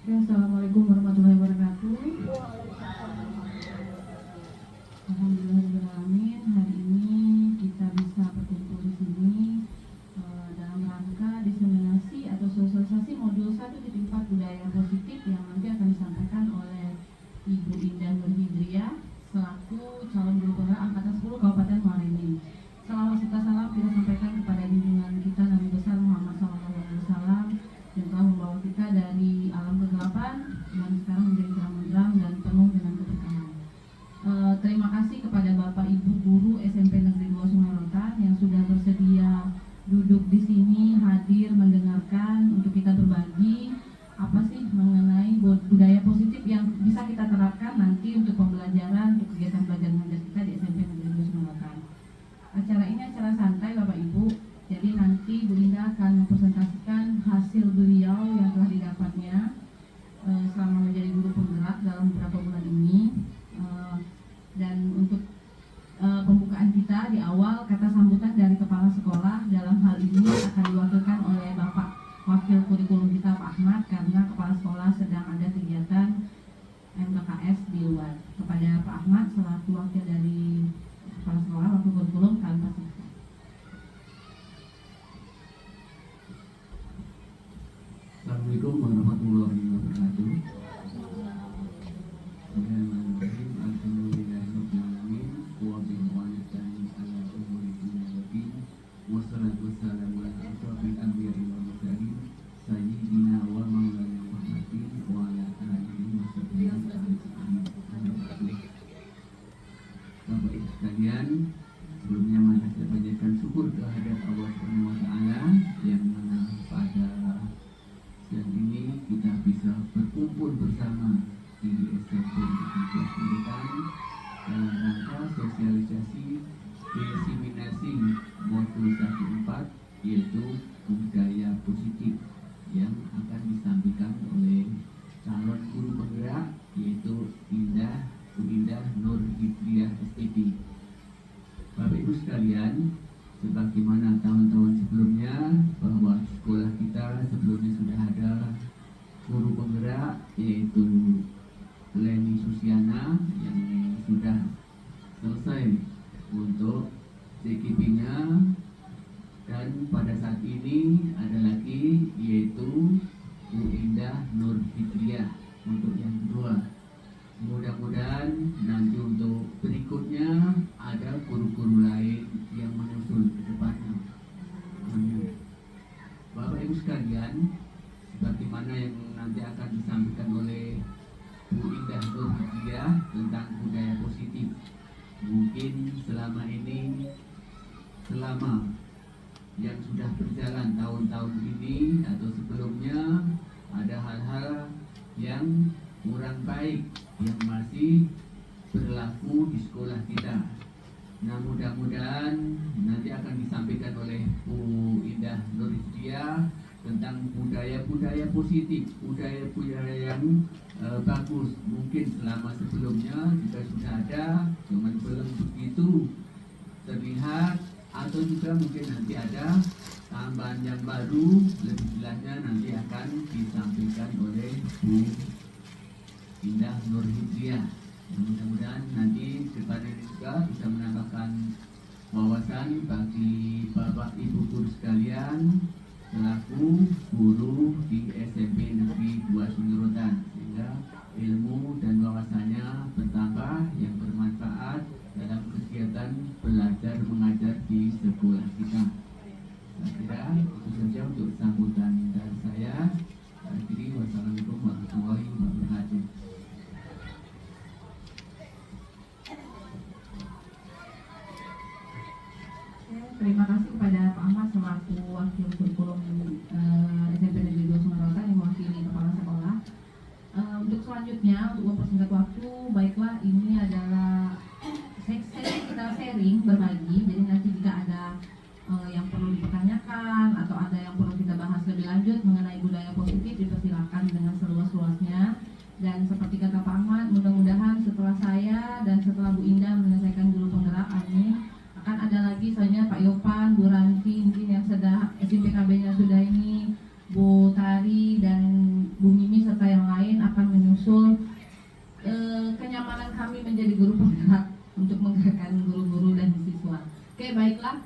Ya, Assalamualaikum warahmatullahi wabarakatuh. Alhamdulillahirrahmanirrahim. Hari ini kita bisa berkumpul di sini dalam rangka diseminasi atau sosialisasi modul 1.4 budaya positif yang nanti akan disampaikan oleh Ibu Indah Nurhidriah selaku calon guru penggerak angkatan 10 Kabupaten Muarani. Salawat serta salam kita sampaikan kepada junjungan kita Nabi besar Muhammad SAW yang telah membawa kita dari alam kegelapan dan sekarang menjadi terang-terang dan penuh dengan keberkahan. Terima kasih kepada Bapak Ibu guru SMP Negeri 2 Sungai Rotan yang sudah bersedia duduk di sini, hadir, mendengarkan untuk kita berbagi apa sih mengenai budaya positif yang bisa kita terapkan nanti untuk pembelajaran, untuk kegiatan belajar mengajar kita di SMP Negeri 2 Sungai Rotan. Acara ini acara santai Bapak Ibu, jadi nanti Bu Linda akan mempresentasikan hasil beliau yang telah didapatnya selama menjadi guru penggerak dalam beberapa bulan ini. Dan untuk pembukaan kita di awal, kata sambutan dari kepala sekolah dalam hal ini akan diwakilkan oleh Bapak Wakil Kurikulum kita Pak Ahmad, karena kepala sekolah sedang ada kegiatan MKKS di luar. Kepada Pak Ahmad selaku wakil dari kepala sekolah, wakil kurikulum, kami persilakan. Assalamualaikum warahmatullahi wabarakatuh. Bapak Ibu sekalian, sebelumnya mari kita panjatkan syukur kehadirat Allah Subhanahu wa taala yang mana pada siang ini kita bisa berkumpul bersama di SMP Negeri 2 Sungai dalam rangka sosialisasi diseminasi modul 1.4 yaitu budaya positif yang akan disampaikan oleh calon guru penggerak yaitu Bu Indah Nurhidriah SPP. Bapak Ibu sekalian, sebagaimana tahun-tahun sebelumnya bahwa sekolah kita sebelumnya sudah ada guru penggerak yaitu Leni Susiana yang sudah selesai untuk CKP-nya, dan pada saat ini ada lagi yaitu Bu Indah Nurhidriah untuk yang kedua. Mudah-mudahan nanti untuk berikutnya ada guru-guru lain yang menyusul ke depannya. Amin. Bapak Ibu sekalian, sebagaimana yang nanti akan disampaikan oleh Bu Indah Nurhidriah tentang budaya positif. Mungkin selama yang sudah berjalan tahun-tahun ini atau sebelumnya ada hal-hal yang kurang baik yang masih berlaku di sekolah kita. Nah, mudah-mudahan nanti akan disampaikan oleh Bu Indah Nurhidriah tentang budaya-budaya positif, budaya-budaya yang bagus. Mungkin selama sebelumnya juga sudah ada, cuman belum begitu terlihat, atau juga mungkin nanti ada tambahan yang baru, lebih jelasnya nanti akan disampaikan oleh Bu Indah Nurhidriah. Mudah-mudahan nanti depannya juga bisa menambahkan wawasan bagi Bapak Ibu guru sekalian selaku guru di SMP Negeri 2 Sungai Rotan, sehingga ilmu dan wawasannya bertambah yang bermanfaat dalam kegiatan belajar mengajar di sekolah kita. Saya kira itu saja untuk sambutan dari saya. Akhiri, wassalamualaikum warahmatullahi wabarakatuh. Terima kasih kepada Pak Ahmad selaku wakil kurikulum SMP Negeri 2 Sungai Rotan yang mewakili kepala sekolah. Untuk selanjutnya, untuk mempersingkat waktu, baiklah ini adalah kita sharing, berbagi. Jadi nanti jika ada yang perlu dipertanyakan atau ada yang perlu kita bahas lebih lanjut mengenai budaya positif, dipersilakan dengan seluas-luasnya. Dan seperti kata Pak Ahmad, mudah-mudahan setelah saya dan setelah Bu Indah menyelesaikan guru penggerak ini, akan ada lagi soalnya Pak Yopan, Bu Ranti mungkin yang sudah SIPKB-nya sudah ini, Bu Tari dan Bu Mimi serta yang lain rekan guru-guru dan siswa. Oke, baiklah.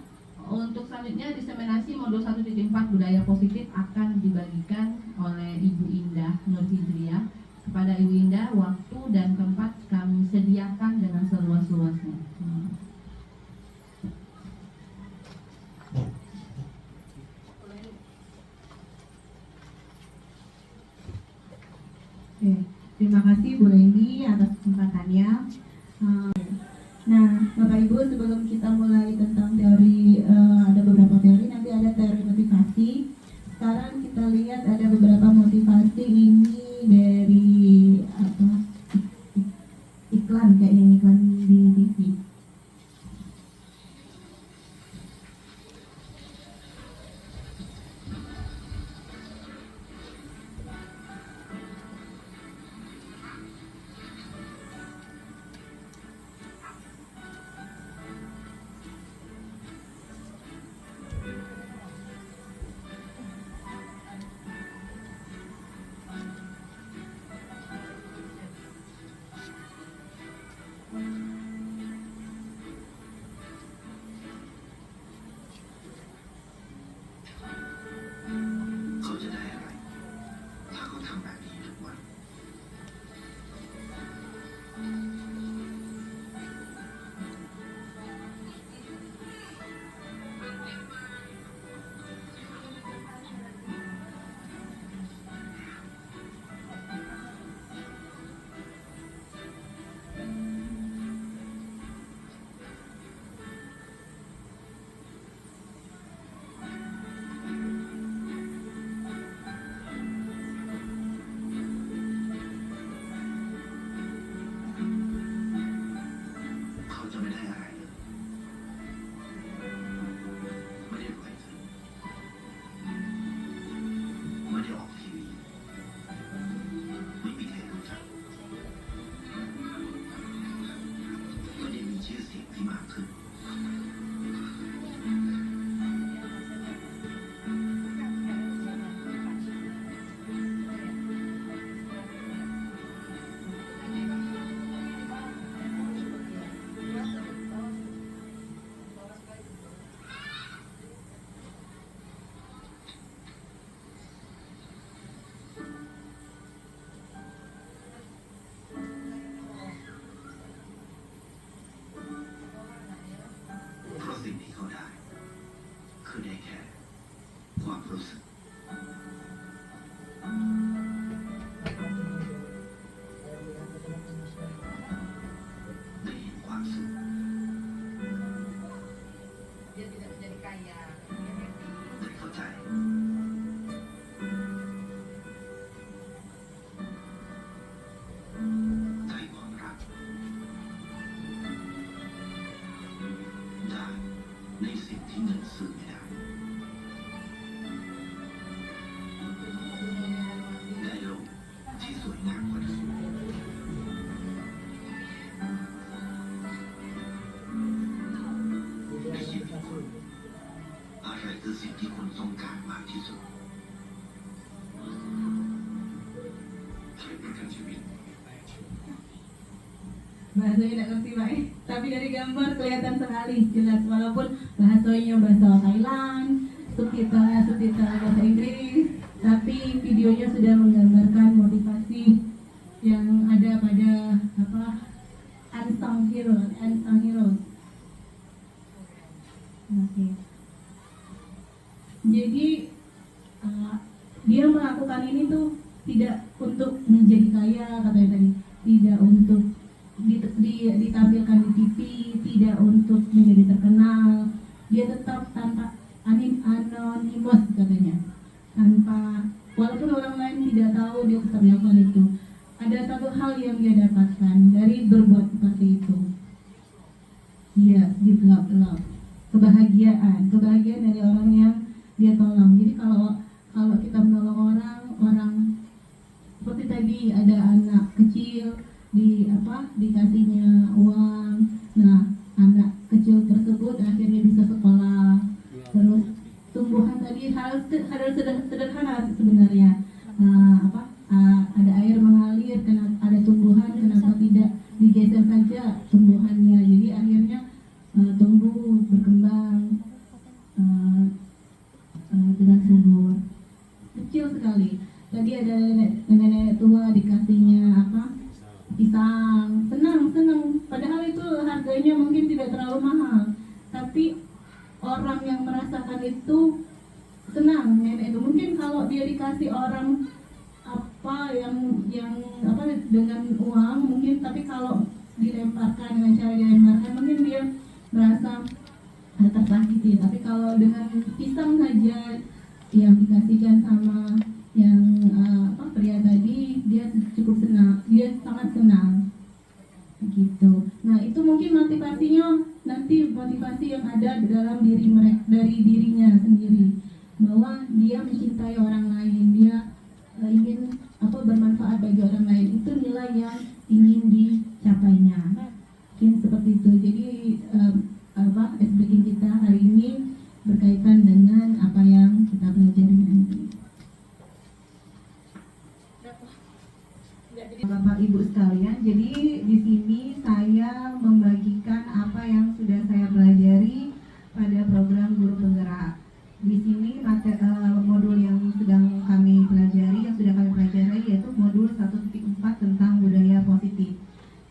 Untuk selanjutnya diseminasi modul 1.4 budaya positif akan dibagikan oleh Ibu Indah Nur Hijriah. Kepada Ibu Indah, waktu dan tempat kami sediakan dengan seluas-luasnya. Oke, terima kasih Bu Leni atas kesempatannya. Nah, Bapak Ibu, sebelum kita mulai tentang teori, ada beberapa teori, nanti ada teori motivasi. Sekarang kita lihat ada beberapa motivasi ini dari iklan, kayaknya iklan di TV. Bahasanya tidak ngerti Pak, tapi dari gambar kelihatan sekali jelas, walaupun bahasanya bahasa Thailand, subtitle bahasa Inggris, tapi videonya sudah menggambarkan motivasi yang ada pada unsung heroes. Oke. Jadi dia melakukan ini tuh tidak untuk menjadi kaya, katanya tadi, tidak untuk ditampilkan di TV, tidak untuk menjadi terkenal. Dia tetap tanpa anonymous katanya, tanpa, walaupun orang lain tidak tahu, dia tetap melakukan itu. Ada satu hal yang dia dapatkan dari berbuat seperti itu. Dia love, kebahagiaan dari orang yang dia tolong. Jadi kalau kita menolong orang seperti tadi, ada anak kecil dikasihnya uang, nah anak kecil tersebut akhirnya bisa sekolah. Terus tumbuhan tadi hal sederhana sebenarnya, ada air mengalir, ada tumbuhan, kenapa tidak digeser saja tumbuhannya. Jadi akhirnya subur. Kecil sekali. Tadi ada nenek tua dikasihnya pisang, senang. Padahal itu harganya mungkin tidak terlalu mahal, tapi orang yang merasakan itu senang. Nenek itu mungkin kalau dia dikasih orang dengan uang mungkin, tapi kalau dilemparkan dengan cara dilemparkan mungkin dia merasa tersakiti. Tapi kalau dengan pisang saja yang dikasihkan sama yang pria tadi, dia cukup senang, dia sangat senang gitu. Nah itu mungkin motivasinya, nanti motivasi yang ada dalam diri mereka, dari dirinya sendiri, bahwa dia mencintai orang lain, dia ingin bermanfaat bagi orang lain. Itu nilai yang ingin dicapainya. Mungkin seperti itu. Jadi SBK kita hari ini berkaitan dengan apa yang kita pelajari nanti. Bapak Ibu sekalian, jadi di sini saya membagikan apa yang sudah saya pelajari pada program Guru Penggerak. Di sini modul yang sedang kami pelajari, yaitu modul 1.4 tentang budaya positif.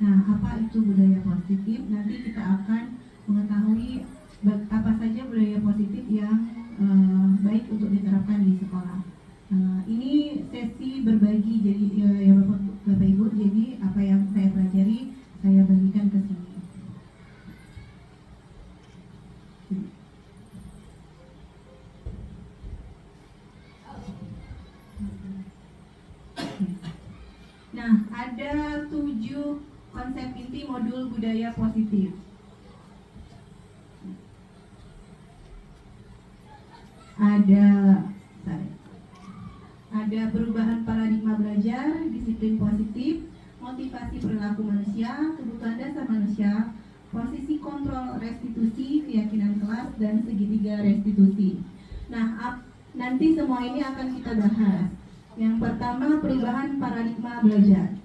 Nah, apa itu budaya positif? Nanti kita akan mengetahui apa saja budaya positif yang baik untuk diterapkan di sekolah. Ini sesi berbagi, jadi ya Bapak Ibu, jadi apa yang saya pelajari saya bagikan ke sini. Nah, ada 7 konsep inti modul budaya positif. Ada perubahan paradigma belajar, disiplin positif, motivasi perilaku manusia, kebutuhan dasar manusia, posisi kontrol restitusi, keyakinan kelas, dan segitiga restitusi. Nah, nanti semua ini akan kita bahas. Yang pertama, perubahan paradigma belajar.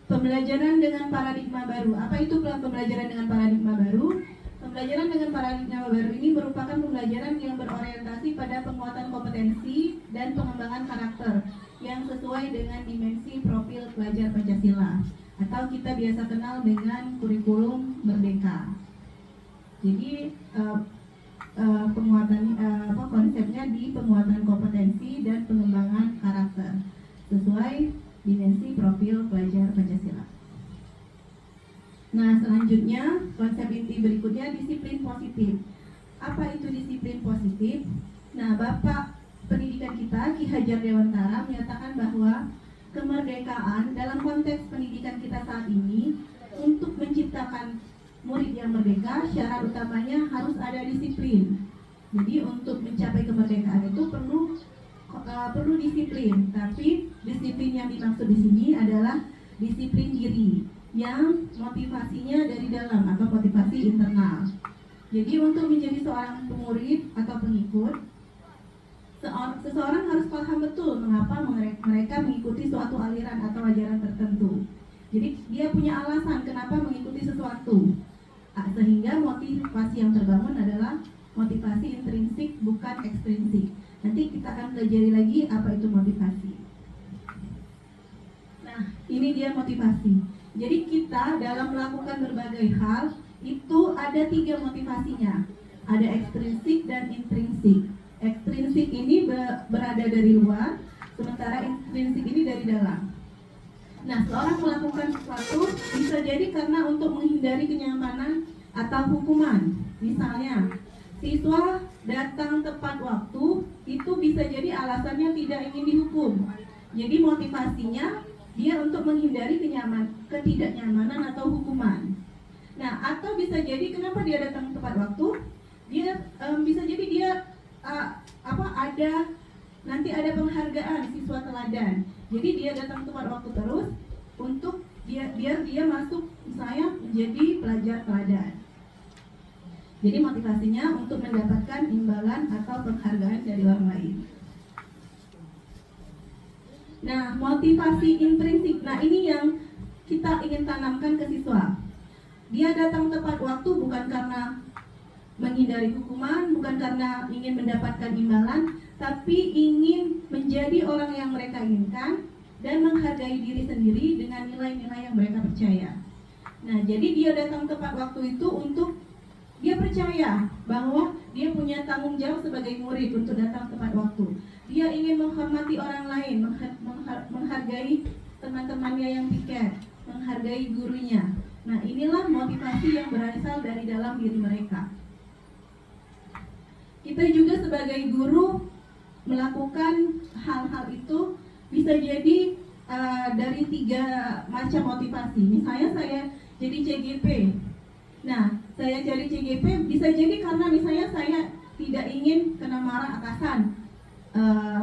Pembelajaran dengan paradigma baru. Apa itu pembelajaran dengan paradigma baru? Pembelajaran dengan paradigma baru ini merupakan pembelajaran yang berorientasi pada penguatan kompetensi dan pengembangan karakter yang sesuai dengan dimensi profil pelajar Pancasila, atau kita biasa kenal dengan kurikulum Merdeka. Jadi konsepnya di penguatan kompetensi dan pengembangan karakter sesuai dimensi profil pelajar Pancasila. Nah, selanjutnya konsep inti berikutnya disiplin positif. Apa itu disiplin positif? Nah, Bapak Pendidikan kita Ki Hajar Dewantara menyatakan bahwa kemerdekaan dalam konteks pendidikan kita saat ini, untuk menciptakan murid yang merdeka, syarat utamanya harus ada disiplin. Jadi untuk mencapai kemerdekaan itu perlu disiplin, tapi disiplin yang dimaksud di sini adalah disiplin diri yang motivasinya dari dalam atau motivasi internal. Jadi untuk menjadi seorang pemurid atau pengikut, seseorang harus paham betul mengapa mereka mengikuti suatu aliran atau ajaran tertentu. Jadi dia punya alasan kenapa mengikuti sesuatu, sehingga motivasi yang terbangun adalah motivasi intrinsik, bukan ekstrinsik. Nanti kita akan pelajari lagi apa itu motivasi. Nah, ini dia motivasi. Jadi kita dalam melakukan berbagai hal itu ada 3 motivasinya. Ada ekstrinsik dan intrinsik. Ekstrinsik ini berada dari luar, sementara intrinsik ini dari dalam. Nah, seorang melakukan sesuatu bisa jadi karena untuk menghindari kenyamanan atau hukuman. Misalnya, siswa datang tepat waktu, itu bisa jadi alasannya tidak ingin dihukum. Jadi motivasinya dia untuk menghindari ketidaknyamanan atau hukuman. Nah, atau bisa jadi kenapa dia datang tepat waktu? Dia bisa jadi dia ada penghargaan siswa teladan. Jadi dia datang tepat waktu terus untuk biar dia masuk misalnya menjadi pelajar teladan. Jadi motivasinya untuk mendapatkan imbalan atau penghargaan dari orang lain. Nah, motivasi intrinsik. Nah, ini yang kita ingin tanamkan ke siswa. Dia datang tepat waktu bukan karena menghindari hukuman, bukan karena ingin mendapatkan imbalan, tapi ingin menjadi orang yang mereka inginkan dan menghargai diri sendiri dengan nilai-nilai yang mereka percaya. Nah, jadi dia datang tepat waktu itu untuk dia percaya bahwa dia punya tanggung jawab sebagai murid untuk datang tepat waktu. Dia ingin menghormati orang lain, menghargai teman-temannya yang piket, menghargai gurunya. Nah, inilah motivasi yang berasal dari dalam diri mereka. Kita juga sebagai guru melakukan hal-hal itu bisa jadi dari 3 macam motivasi. Misalnya saya jadi CGP. Nah, saya jadi CGP bisa jadi karena misalnya saya tidak ingin kena marah atasan,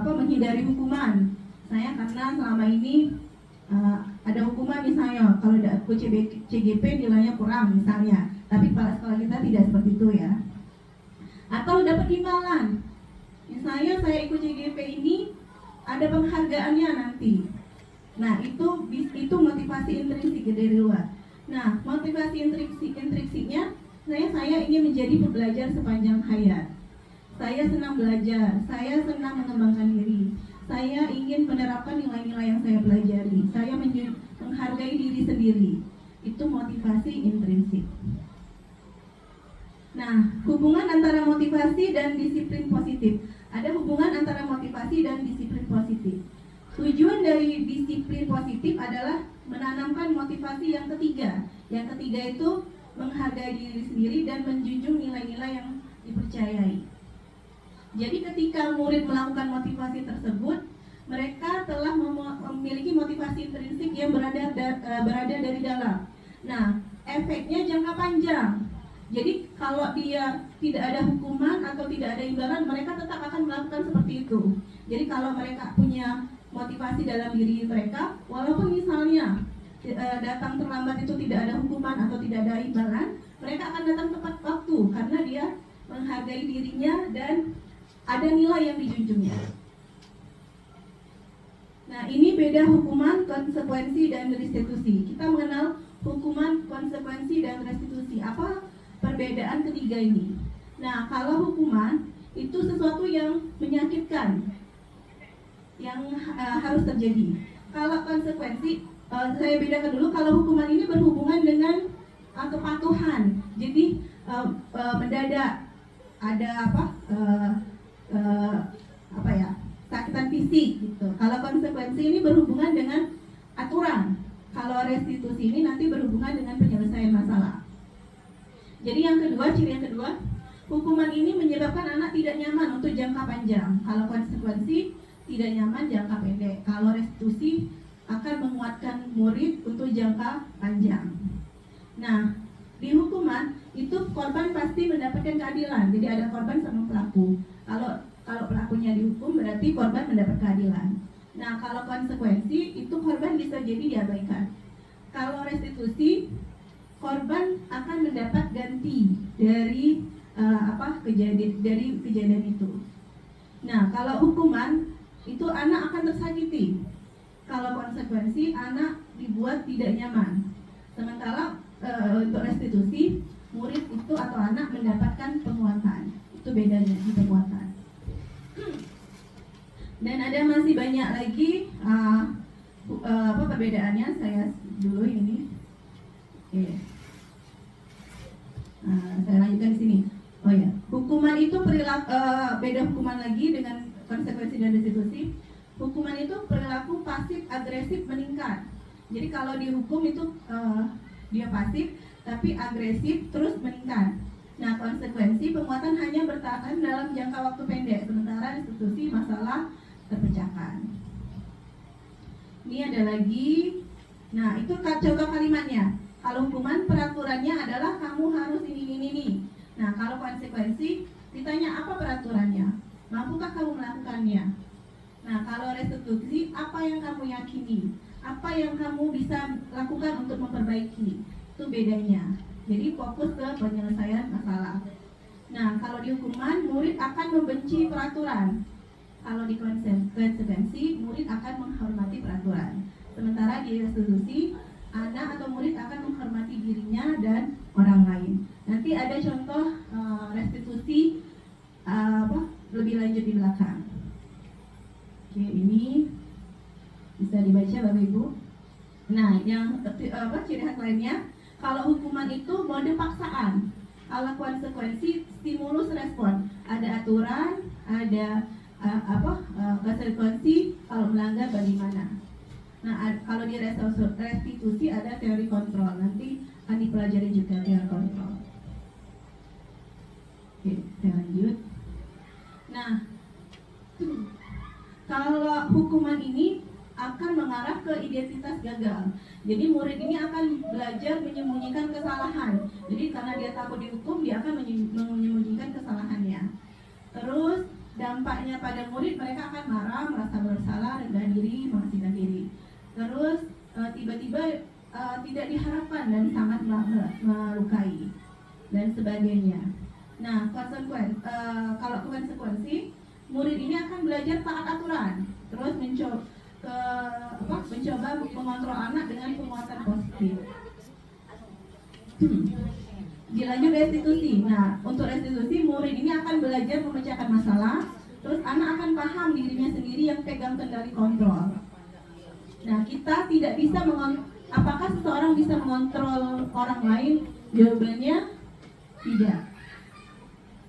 menghindari hukuman. Saya karena selama ini ada hukuman misalnya kalau aku CGP nilainya kurang misalnya, tapi kepala sekolah kita tidak seperti itu ya. Atau dapat imbalan. Misalnya saya ikut CGP ini ada penghargaannya nanti. Nah, itu motivasi intrinsik dari luar. Nah, motivasi intrinsiknya saya ingin menjadi pembelajar sepanjang hayat. Saya senang belajar, saya senang mengembangkan diri. Saya ingin menerapkan nilai-nilai yang saya pelajari. Saya menghargai diri sendiri. Itu motivasi intrinsik. Nah, hubungan antara motivasi dan disiplin positif. Ada hubungan antara motivasi dan disiplin positif. Tujuan dari disiplin positif adalah menanamkan motivasi yang ketiga. Yang ketiga itu menghargai diri sendiri dan menjunjung nilai-nilai yang dipercayai. Jadi ketika murid melakukan motivasi tersebut, mereka telah memiliki motivasi intrinsik yang berada dari dalam. Nah, efeknya jangka panjang. Jadi kalau dia tidak ada hukuman atau tidak ada imbalan, mereka tetap akan melakukan seperti itu. Jadi kalau mereka punya motivasi dalam diri mereka, walaupun misalnya datang terlambat itu tidak ada hukuman atau tidak ada imbalan, mereka akan datang tepat waktu karena dia menghargai dirinya dan ada nilai yang dijunjungnya. Nah, ini beda hukuman, konsekuensi, dan restitusi. Kita mengenal hukuman, konsekuensi, dan restitusi. Apa perbedaan ketiga ini? Nah, kalau hukuman itu sesuatu yang menyakitkan, yang harus terjadi. Kalau konsekuensi, saya bedakan dulu. Kalau hukuman ini berhubungan dengan kepatuhan. Jadi mendadak ada sakitan fisik gitu. Kalau konsekuensi ini berhubungan dengan aturan. Kalau restitusi ini nanti berhubungan dengan penyelesaian masalah. Jadi yang kedua, ciri yang kedua, hukuman ini menyebabkan anak tidak nyaman untuk jangka panjang. Kalau konsekuensi tidak nyaman jangka pendek. Kalau restitusi akan menguatkan murid untuk jangka panjang. Nah, di hukuman itu korban pasti mendapatkan keadilan. Jadi ada korban sama pelaku. Kalau pelakunya dihukum berarti korban mendapat keadilan. Nah, kalau konsekuensi itu korban bisa jadi diabaikan. Kalau restitusi, korban akan mendapat ganti dari kejadian itu. Nah, kalau hukuman itu anak akan tersakiti. Kalau konsekuensi anak dibuat tidak nyaman. Sementara untuk restitusi, murid itu atau anak mendapatkan penguatan. Itu bedanya di penguatan. Dan ada masih banyak lagi perbedaannya. Saya dulu ini. Oke. Saya lanjutkan di sini. Oh ya, hukuman itu beda hukuman lagi dengan konsekuensi dan restitusi. Hukuman itu perilaku pasif agresif meningkat. Jadi kalau dihukum itu dia pasif, tapi agresif terus meningkat. Nah, konsekuensi penguatan hanya bertahan dalam jangka waktu pendek, sementara restitusi masalah terpecahkan. Ini ada lagi. Nah, itu contoh kalimatnya. Kalau hukuman peraturannya adalah kamu harus ini. Nah, kalau konsekuensi ditanya apa peraturannya? Mampukah kamu melakukannya? Nah, kalau restitusi apa yang kamu yakini? Apa yang kamu bisa lakukan untuk memperbaiki? Itu bedanya. Jadi fokus ke penyelesaian masalah. Nah, kalau di hukuman, murid akan membenci peraturan. Kalau di konsekuensi, murid akan menghormati peraturan. Sementara di restitusi, anak atau murid akan menghormati dirinya dan orang lain. Nanti ada contoh restitusi lebih lanjut di belakang. Oke, ini bisa dibaca Bapak Ibu. Nah, yang ciri khas lainnya, kalau hukuman itu mode paksaan. Kalau konsekuensi stimulus respon, ada aturan, ada konsekuensi kalau melanggar bagaimana. Nah, kalau di restitusi ada teori kontrol. Nanti akan dipelajari juga teori kontrol. Oke, kita lanjut. Nah, kalau hukuman ini akan mengarah ke identitas gagal. Jadi murid ini akan belajar menyembunyikan kesalahan. Jadi karena dia takut dihukum, dia akan menyembunyikan kesalahannya. Terus dampaknya pada murid, mereka akan marah, merasa bersalah, rendah diri, menghentikan diri. Terus tiba-tiba tidak diharapkan dan sangat melukai dan sebagainya. Nah, kalau konsekuensi, murid ini akan belajar taat aturan, terus mencoba mengontrol anak dengan penguatan positif. Dilanjut restitusi. Nah, untuk restitusi, murid ini akan belajar memecahkan masalah, terus anak akan paham dirinya sendiri yang pegang kendali kontrol. Nah, kita tidak bisa apakah seseorang bisa mengontrol orang lain? Jawabannya tidak.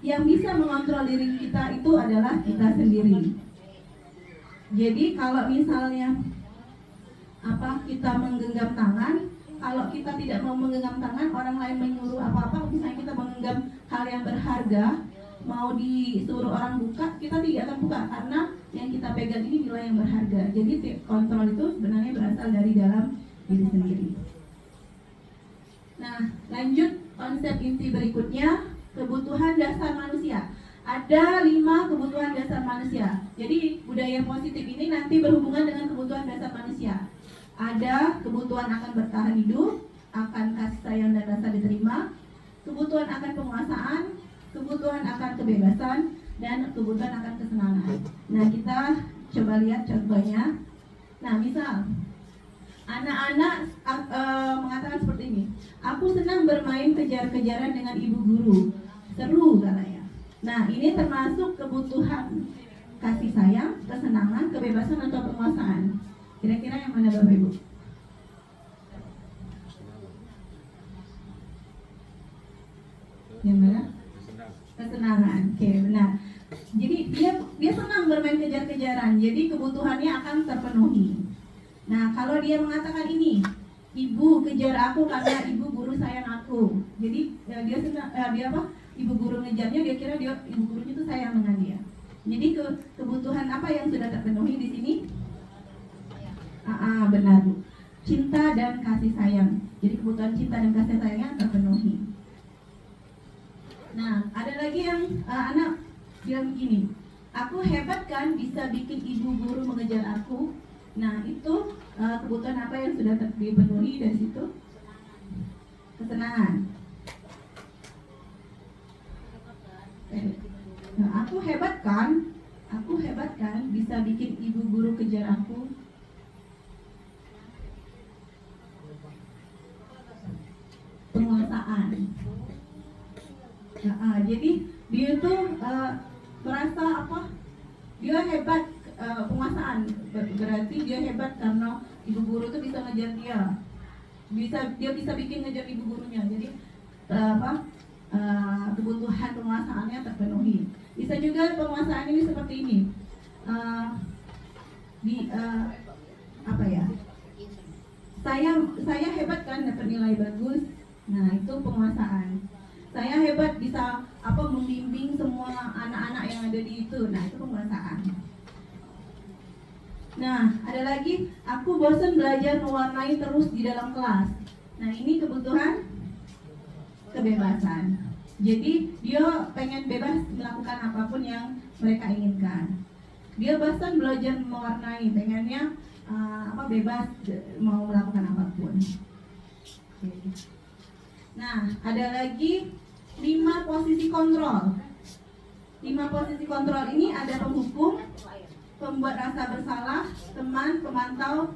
Yang bisa mengontrol diri kita itu adalah kita sendiri. Jadi kalau misalnya kita menggenggam tangan, kalau kita tidak mau menggenggam tangan, orang lain menyuruh apa-apa, misalnya kita menggenggam hal yang berharga, mau disuruh orang buka, kita tidak akan buka karena yang kita pegang ini nilai yang berharga. Jadi kontrol itu sebenarnya berasal dari dalam diri sendiri. Nah, lanjut konsep inti berikutnya, kebutuhan dasar manusia. Ada 5 kebutuhan dasar manusia. Jadi budaya positif ini nanti berhubungan dengan kebutuhan dasar manusia. Ada kebutuhan akan bertahan hidup, akan kasih sayang dan rasa diterima, kebutuhan akan penguasaan, kebutuhan akan kebebasan, dan kebutuhan akan kesenangan. Nah, kita coba lihat contohnya. Nah, misal anak-anak mengatakan seperti ini, aku senang bermain kejar-kejaran dengan ibu guru, seru katanya. Nah, ini termasuk kebutuhan kasih sayang, kesenangan, kebebasan, atau penguasaan. Kira-kira yang mana Bapak Ibu? Yang mana? Kesenangan. Oke, benar. Jadi dia senang bermain kejar-kejaran. Jadi kebutuhannya akan terpenuhi. Nah, kalau dia mengatakan ini, ibu kejar aku karena ibu guru sayang aku. Jadi dia senang, ibu guru ngejarnya, dia kira ibu gurunya itu sayang dengan dia. Jadi kebutuhan apa yang sudah terpenuhi di sini? Benar Bu. Cinta dan kasih sayang. Jadi kebutuhan cinta dan kasih sayangnya terpenuhi. Nah, ada lagi yang anak bilang begini, aku hebat kan bisa bikin ibu guru mengejar aku. Nah, itu kebutuhan apa yang sudah terpenuhi dari situ? Kesenangan. Nah, aku hebat kan bisa bikin ibu guru kejar aku. Penguasaan. Jadi dia tuh merasa dia hebat, penguasaan, berarti dia hebat karena ibu guru tuh bisa ngejar dia, dia bisa bikin ngejar ibu gurunya. Jadi kebutuhan penguasaannya terpenuhi. Bisa juga penguasaan ini seperti ini, saya hebat kan dapat nilai bagus. Nah, itu penguasaan. Saya hebat bisa membimbing semua anak-anak yang ada di itu. Nah, itu penguasaan. Nah, ada lagi, aku bosan belajar mewarnai terus di dalam kelas. Nah, ini kebutuhan kebebasan. Jadi dia pengen bebas melakukan apapun yang mereka inginkan. Dia bosan belajar mewarnai, pengennya bebas mau melakukan apapun. Nah, ada lagi 5 posisi kontrol. 5 posisi kontrol ini ada penghukum, pembuat rasa bersalah, teman, pemantau,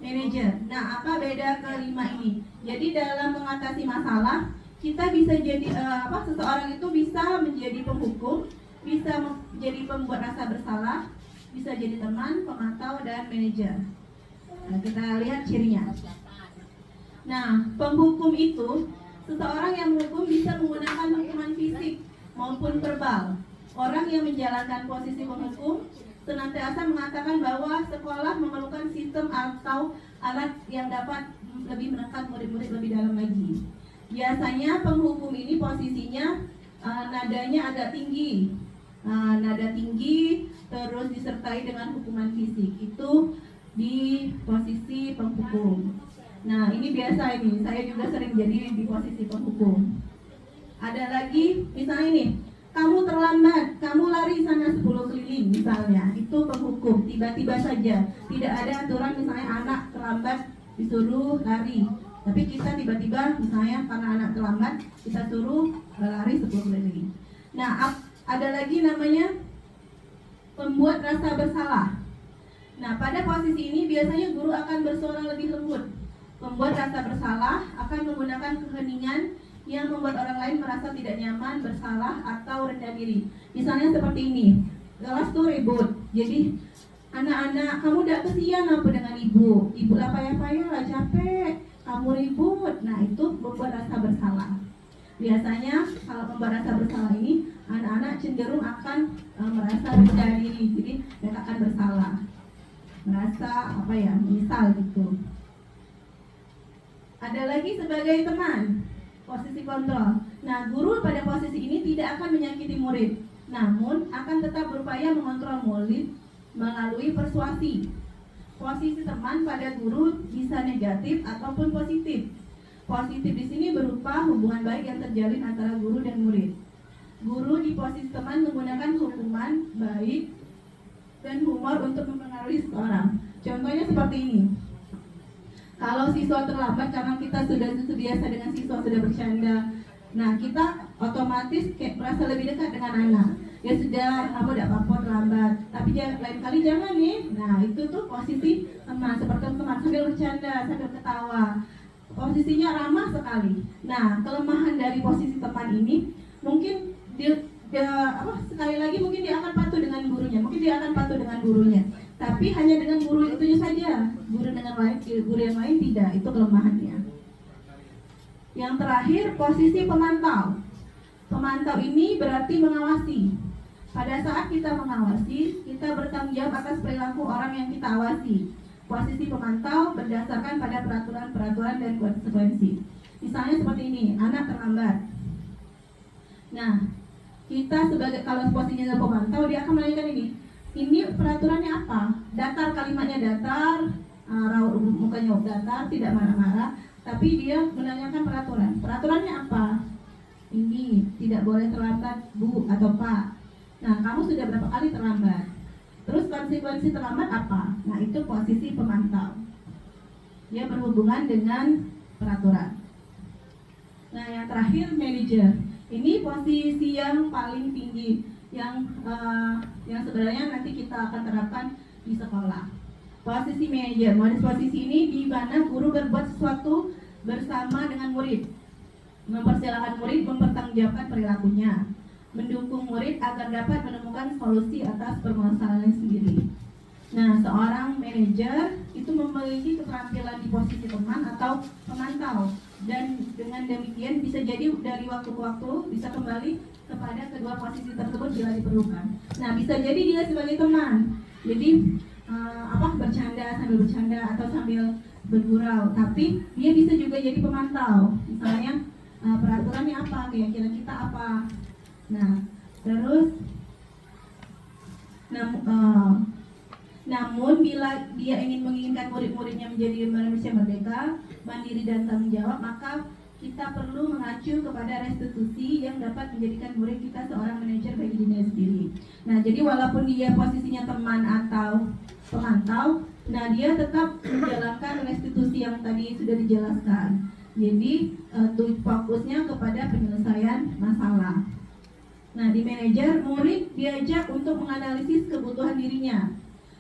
manajer. Nah, apa beda ke 5 ini? Jadi dalam mengatasi masalah, kita bisa jadi seseorang itu bisa menjadi penghukum, bisa menjadi pembuat rasa bersalah, bisa jadi teman, pemantau, dan manajer. Nah, kita lihat cirinya. Nah, penghukum itu seseorang yang menghukum bisa menggunakan hukuman fisik maupun verbal. Orang yang menjalankan posisi penghukum senantiasa mengatakan bahwa sekolah memerlukan sistem atau alat yang dapat lebih menekan murid-murid lebih dalam lagi. Biasanya penghukum ini posisinya nadanya agak tinggi, nada tinggi, terus disertai dengan hukuman fisik. Itu di posisi penghukum. Nah, ini biasa ini, saya juga sering jadi di posisi penghukum. Ada lagi, misalnya ini, kamu terlambat, kamu lari sana 10 keliling misalnya, itu penghukum, tiba-tiba saja. Tidak ada aturan misalnya anak terlambat disuruh lari, tapi kita tiba-tiba misalnya karena anak terlambat, kita suruh lari 10 keliling. Nah, ada lagi namanya pembuat rasa bersalah. Nah, pada posisi ini biasanya guru akan bersuara lebih lembut. Pembuat rasa bersalah akan menggunakan keheningan yang membuat orang lain merasa tidak nyaman, bersalah, atau rendah diri. Misalnya seperti ini, kelas tuh ribut. Jadi, anak-anak, kamu udah kesian apa dengan ibu? Ibu lah payah-payah lah, capek, kamu ribut. Nah, itu membuat rasa bersalah. Biasanya kalau membuat rasa bersalah ini, anak-anak cenderung akan merasa rendah diri. Jadi, mereka akan bersalah, merasa menyesal gitu. Ada lagi sebagai teman, posisi kontrol. Nah, guru pada posisi ini tidak akan menyakiti murid, namun akan tetap berupaya mengontrol murid melalui persuasi. Posisi teman pada guru bisa negatif ataupun positif. Positif di sini berupa hubungan baik yang terjalin antara guru dan murid. Guru di posisi teman menggunakan hukuman baik dan humor untuk mempengaruhi seseorang. Contohnya seperti ini. Kalau siswa terlambat karena kita sudah terbiasa dengan siswa sudah bercanda, nah kita otomatis kayak merasa lebih dekat dengan anak. Ya sudah, kamu tidak apa-apa terlambat, tapi lain kali jangan nih. Nah, itu tuh posisi teman, seperti teman sambil bercanda, sambil ketawa. Posisinya ramah sekali. Nah, kelemahan dari posisi teman ini mungkin sekali lagi mungkin dia akan patuh dengan gurunya, tapi hanya dengan guru itu saja. Guru yang lain tidak, itu kelemahannya. Yang terakhir, posisi pemantau. Pemantau ini berarti mengawasi. Pada saat kita mengawasi, kita bertanggung jawab atas perilaku orang yang kita awasi. Posisi pemantau berdasarkan pada peraturan-peraturan dan konsekuensi. Misalnya seperti ini, anak terlambat. Nah, kita kalau posisinya pemantau, dia akan menanyakan ini peraturannya apa? Datar, kalimatnya datar, raut mukanya datar, tidak marah-marah, tapi dia menanyakan peraturan. Peraturannya apa? Ini tidak boleh terlambat, Bu atau Pak. Nah, kamu sudah berapa kali terlambat? Terus konsekuensi terlambat apa? Nah, itu posisi pemantau. Dia berhubungan dengan peraturan. Nah, yang terakhir manajer. Ini posisi yang paling tinggi, yang sebenarnya nanti kita akan terapkan di sekolah. Posisi manajer. Posisi ini di mana guru berbuat sesuatu bersama dengan murid, mempersilahkan murid mempertanggungjawabkan perilakunya, mendukung murid agar dapat menemukan solusi atas permasalahan sendiri. Nah, seorang manajer itu memiliki keterampilan di posisi teman atau pemantau, dan dengan demikian bisa jadi dari waktu ke waktu bisa kembali kepada kedua posisi tersebut bila diperlukan. Nah, bisa jadi dia sebagai teman, jadi bercanda sambil bercanda atau sambil bergurau, tapi dia bisa juga jadi pemantau. Misalnya peraturannya apa, keyakinan kita apa. Nah, terus namun bila dia ingin menginginkan murid-muridnya menjadi manusia merdeka, mandiri dan tanggung jawab, maka kita perlu mengacu kepada restitusi yang dapat menjadikan murid kita seorang manajer bagi dirinya sendiri. Nah, jadi walaupun dia posisinya teman atau pemantau, nah dia tetap menjalankan restitusi yang tadi sudah dijelaskan. Jadi fokusnya kepada penyelesaian masalah. Nah, di manajer, murid diajak untuk menganalisis kebutuhan dirinya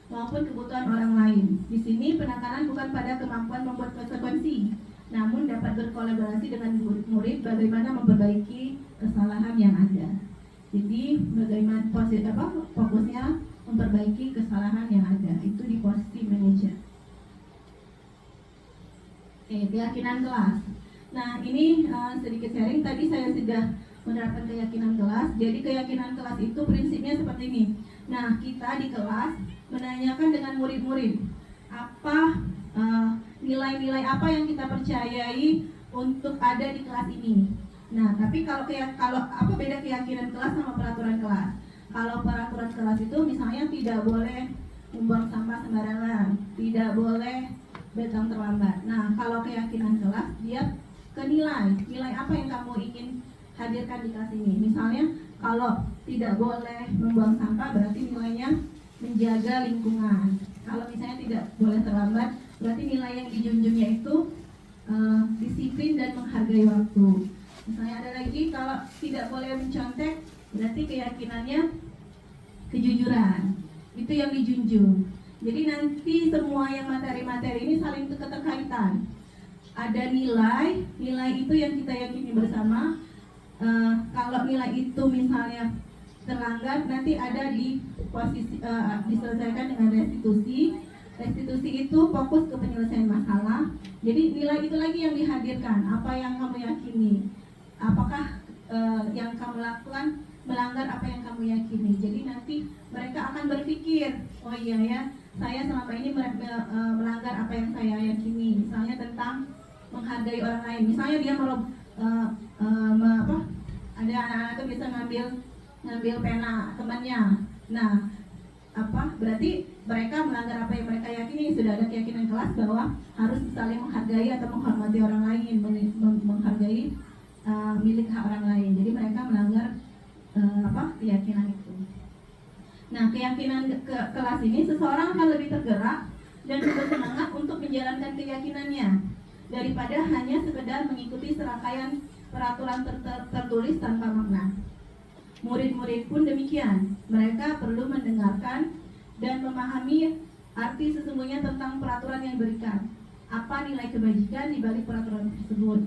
maupun kebutuhan orang lain. Di sini penekanan bukan pada kemampuan membuat konsekuensi, namun dapat berkolaborasi dengan murid bagaimana memperbaiki kesalahan yang ada. Jadi bagaimana fokusnya memperbaiki kesalahan yang ada, itu di posisi manajer. Oke, keyakinan kelas. Nah, ini sedikit sharing. Tadi saya sudah menerapkan keyakinan kelas. Jadi keyakinan kelas itu prinsipnya seperti ini. Nah, kita di kelas menanyakan dengan murid-murid apa nilai-nilai apa yang kita percayai untuk ada di kelas ini. Nah, tapi kalau apa beda keyakinan kelas sama peraturan kelas? Kalau peraturan kelas itu misalnya tidak boleh membuang sampah sembarangan, tidak boleh datang terlambat. Nah, kalau keyakinan kelas dia ke nilai apa yang kamu ingin hadirkan di kelas ini. Misalnya kalau tidak boleh membuang sampah berarti nilainya menjaga lingkungan. Kalau misalnya tidak boleh terlambat berarti nilai yang dijunjungnya itu disiplin dan menghargai waktu. Misalnya ada lagi kalau tidak boleh mencontek berarti keyakinannya kejujuran. Itu yang dijunjung. Jadi nanti semua yang materi-materi ini saling keterkaitan. Ada nilai itu yang kita yakini bersama. Kalau nilai itu misalnya terlanggar, nanti ada di posisi diselesaikan dengan restitusi. Restitusi itu fokus ke penyelesaian masalah. Jadi nilai itu lagi yang dihadirkan. Apa yang kamu yakini? Apakah yang kamu lakukan melanggar apa yang kamu yakini? Jadi nanti mereka akan berpikir, oh iya ya, saya selama ini melanggar apa yang saya yakini. Misalnya tentang menghargai orang lain. Misalnya dia ada anak-anak itu bisa ngambil pena temannya. Nah, berarti mereka melanggar apa yang mereka yakini. Sudah ada keyakinan kelas bahwa harus saling menghargai atau menghormati orang lain, menghargai milik hak orang lain. Jadi mereka melanggar keyakinan itu. Nah, keyakinan kelas ini seseorang akan lebih tergerak dan bersemangat untuk menjalankan keyakinannya daripada hanya sekedar mengikuti serangkaian peraturan tertulis tanpa makna. Murid-murid pun demikian. Mereka perlu mendengarkan dan memahami arti sesungguhnya tentang peraturan yang diberikan. Apa nilai kebajikan di balik peraturan tersebut?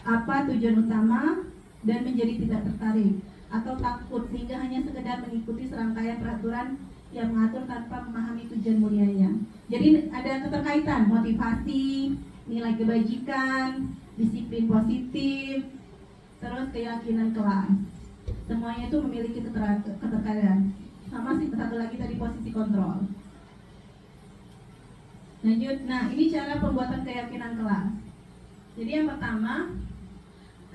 Apa tujuan utama dan menjadi tidak tertarik atau takut sehingga hanya sekedar mengikuti serangkaian peraturan yang mengatur tanpa memahami tujuan mulianya. Jadi ada keterkaitan motivasi, nilai kebajikan, disiplin positif, terus keyakinan kelas. Semuanya itu memiliki keterkaitan. Sama satu lagi tadi posisi kontrol. Lanjut, nah ini cara pembuatan keyakinan kelas. Jadi yang pertama,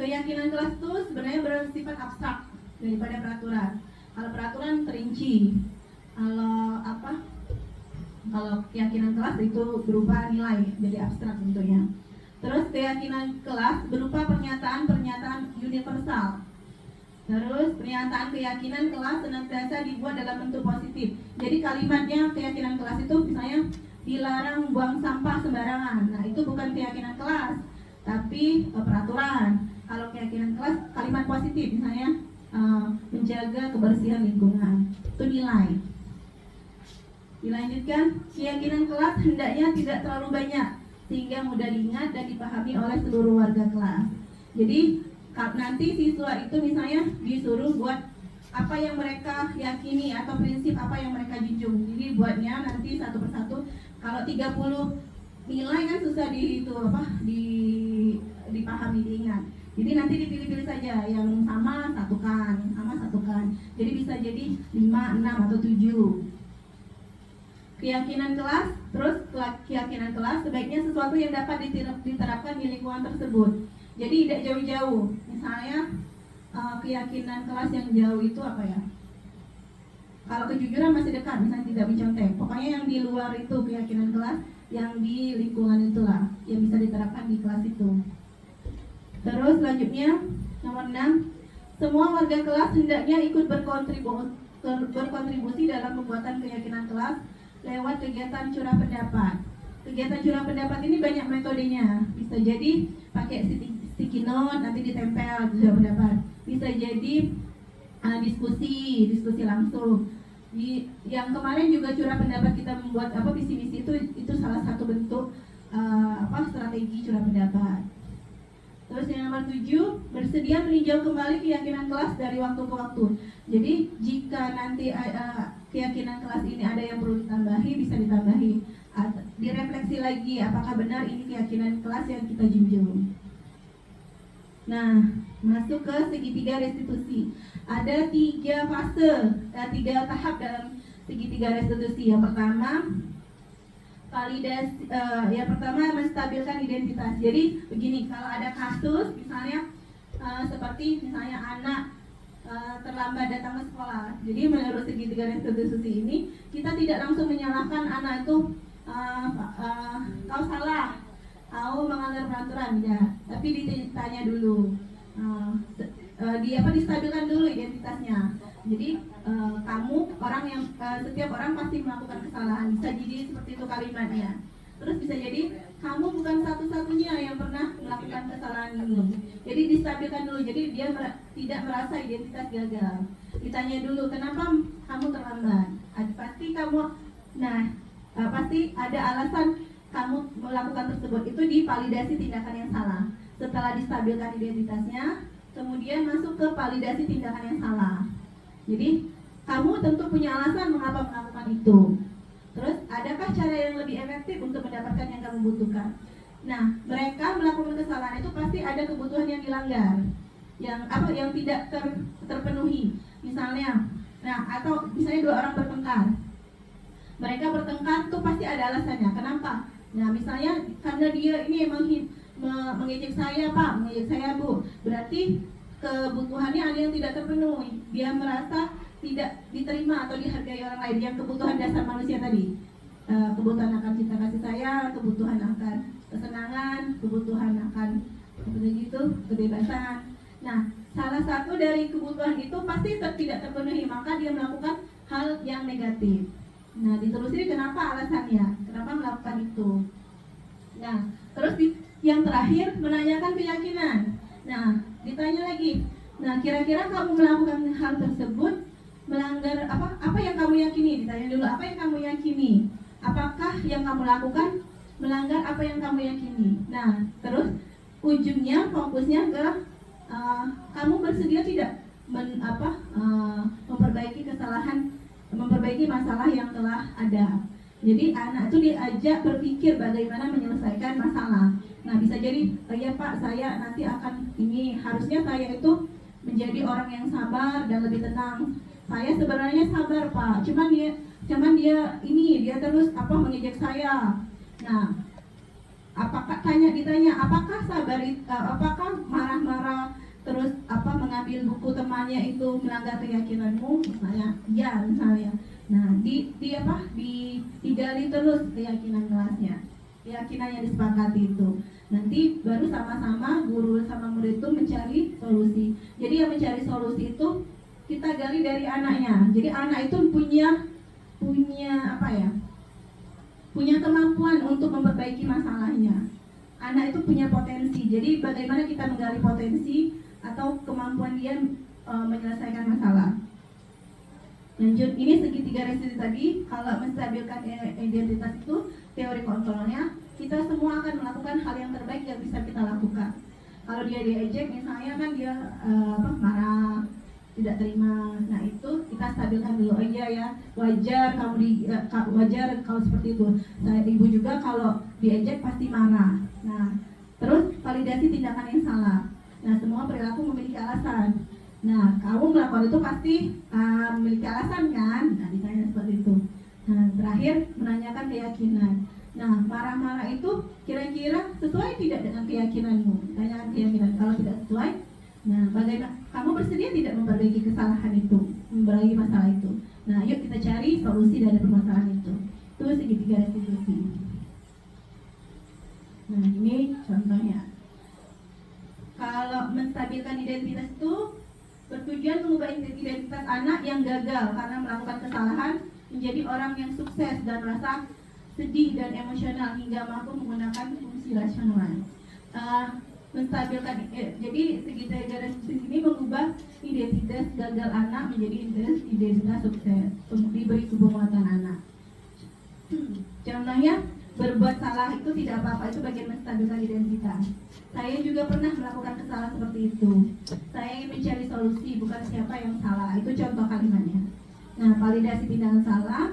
keyakinan kelas itu sebenarnya bersifat abstrak daripada peraturan. Kalau peraturan terinci, kalau keyakinan kelas itu berupa nilai, jadi abstrak bentuknya. Terus keyakinan kelas berupa pernyataan-pernyataan universal. Terus pernyataan keyakinan kelas senantiasa dibuat dalam bentuk positif. Jadi kalimatnya keyakinan kelas itu misalnya dilarang buang sampah sembarangan. Nah, itu bukan keyakinan kelas, tapi peraturan. Kalau keyakinan kelas kalimat positif misalnya menjaga kebersihan lingkungan. Itu nilai. Dilanjutkan, keyakinan kelas hendaknya tidak terlalu banyak sehingga mudah diingat dan dipahami oleh seluruh warga kelas. Jadi nanti siswa itu misalnya disuruh buat apa yang mereka yakini atau prinsip apa yang mereka junjung. Jadi buatnya nanti satu persatu. Kalau 30 nilai kan susah dipahami, diingat. Jadi nanti dipilih-pilih saja yang sama satukan. Jadi bisa jadi 5, 6 atau 7. Keyakinan kelas, terus keyakinan kelas sebaiknya sesuatu yang dapat diterapkan di lingkungan tersebut. Jadi tidak jauh-jauh. Misalnya keyakinan kelas yang jauh itu apa ya? Kalau kejujuran masih dekat, misalnya tidak mencontek. Pokoknya yang di luar itu keyakinan kelas, yang di lingkungan itulah yang bisa diterapkan di kelas itu. Terus selanjutnya nomor 6, semua warga kelas hendaknya ikut berkontribusi dalam pembuatan keyakinan kelas lewat kegiatan curah pendapat. Kegiatan curah pendapat ini banyak metodenya. Bisa jadi pakai sticky note nanti ditempel curah pendapat. Bisa jadi diskusi langsung. Yang kemarin juga curah pendapat kita membuat visi misi itu salah satu bentuk strategi curah pendapat. Terus yang nomor 7, bersedia meninjau kembali keyakinan kelas dari waktu ke waktu. Jadi jika nanti keyakinan kelas ini ada yang perlu ditambahi, bisa ditambahi. Direfleksi lagi apakah benar ini keyakinan kelas yang kita junjung. Nah, masuk ke segitiga restitusi. Ada 3 fase, 3 tahap dalam segitiga restitusi. Yang pertama, validasi. Yang pertama, menstabilkan identitas. Jadi begini, kalau ada kasus misalnya seperti misalnya anak terlambat datang ke sekolah. Jadi menurut segitiga restitusi ini, kita tidak langsung menyalahkan anak itu kau salah, kau melanggar peraturan, ya. Tapi ditanya dulu, distabilkan dulu identitasnya. Jadi kamu orang yang setiap orang pasti melakukan kesalahan. Bisa jadi seperti itu kalimatnya. Terus bisa jadi kamu bukan satu-satunya yang pernah melakukan kesalahan ini. Jadi distabilkan dulu. Jadi dia tidak merasa identitas gagal. Ditanya dulu kenapa kamu terlambat. Pasti kamu, pasti ada alasan kamu melakukan tersebut. Itu divalidasi tindakan yang salah. Setelah distabilkan identitasnya, kemudian masuk ke validasi tindakan yang salah. Jadi kamu tentu punya alasan mengapa melakukan itu. Terus adakah cara yang lebih efektif untuk mendapatkan yang kamu butuhkan? Nah, mereka melakukan kesalahan itu pasti ada kebutuhan yang dilanggar, yang tidak terpenuhi. Misalnya, atau misalnya 2 orang bertengkar. Mereka bertengkar tuh pasti ada alasannya. Kenapa? Nah, misalnya karena dia ini mengejek saya, Pak, mengejek saya, Bu. Berarti kebutuhannya ada yang tidak terpenuhi. Dia merasa tidak diterima atau dihargai orang lain. Yang kebutuhan dasar manusia tadi, kebutuhan akan cinta kasih sayang, kebutuhan akan kesenangan, kebutuhan akan kebebasan. Nah, salah satu dari kebutuhan itu pasti tidak terpenuhi, maka dia melakukan hal yang negatif. Nah, ditelusuri kenapa alasannya, kenapa melakukan itu. Nah, terus yang terakhir menanyakan keyakinan. Nah, ditanya lagi, nah kira-kira kamu melakukan hal tersebut melanggar apa yang kamu yakini? Ditanya dulu, apa yang kamu yakini? Apakah yang kamu lakukan melanggar apa yang kamu yakini? Nah, terus ujungnya fokusnya ke kamu bersedia tidak memperbaiki kesalahan, memperbaiki masalah yang telah ada. Jadi anak itu diajak berpikir bagaimana menyelesaikan masalah. Nah, bisa jadi, ya Pak, saya nanti akan ini, harusnya saya itu menjadi orang yang sabar dan lebih tenang. Saya sebenarnya sabar, Pak. Cuman dia terus mengejek saya. Nah, ditanya apakah sabar apakah marah-marah terus mengambil buku temannya itu melanggar keyakinanmu? Misalnya. Nah, digali terus keyakinan kelasnya. Keyakinan yang disepakati itu. Nanti baru sama-sama guru sama murid itu mencari solusi. Jadi yang mencari solusi itu kita gali dari anaknya. Jadi anak itu punya kemampuan untuk memperbaiki masalahnya. Anak itu punya potensi. Jadi bagaimana kita menggali potensi atau kemampuan dia menyelesaikan masalah. Lanjut, ini segitiga restitusi tadi. Kalau menstabilkan identitas itu teori kontrolnya, kita semua akan melakukan hal yang terbaik yang bisa kita lakukan. Kalau dia diejek misalnya kan dia marah, tidak terima. Nah, itu kita stabilkan dulu. Oh iya ya, wajar kalau seperti itu. Saya ibu juga kalau diejek pasti marah. Nah, terus validasi tindakan yang salah. Nah, semua perilaku memiliki alasan. Nah, kamu melakukan itu pasti memiliki alasan kan? Nah, ditanya seperti itu. Nah, terakhir menanyakan keyakinan. Nah, marah-marah itu kira-kira sesuai tidak dengan keyakinanmu? Tanyakan keyakinan. Kalau tidak sesuai, nah bagaimana? Kamu bersedia tidak memperbaiki kesalahan itu, memperbaiki masalah itu? Nah, yuk kita cari solusi dari permasalahan itu. Itu segitiga restitusi. Nah, ini contohnya. Kalau menstabilkan identitas itu bertujuan mengubah identitas anak yang gagal karena melakukan kesalahan menjadi orang yang sukses dan merasa sedih dan emosional hingga mampu menggunakan fungsi rasional. Menstabilkan, jadi segitiga restitusi ini mengubah identitas gagal anak menjadi identitas sukses, diberi keberuntungan anak. Contohnya berbuat salah itu tidak apa-apa, itu bagian menstabilkan identitas. Saya juga pernah melakukan kesalahan seperti itu. Saya ingin mencari solusi, bukan siapa yang salah. Itu contoh kalimatnya. Nah, validasi tindakan salah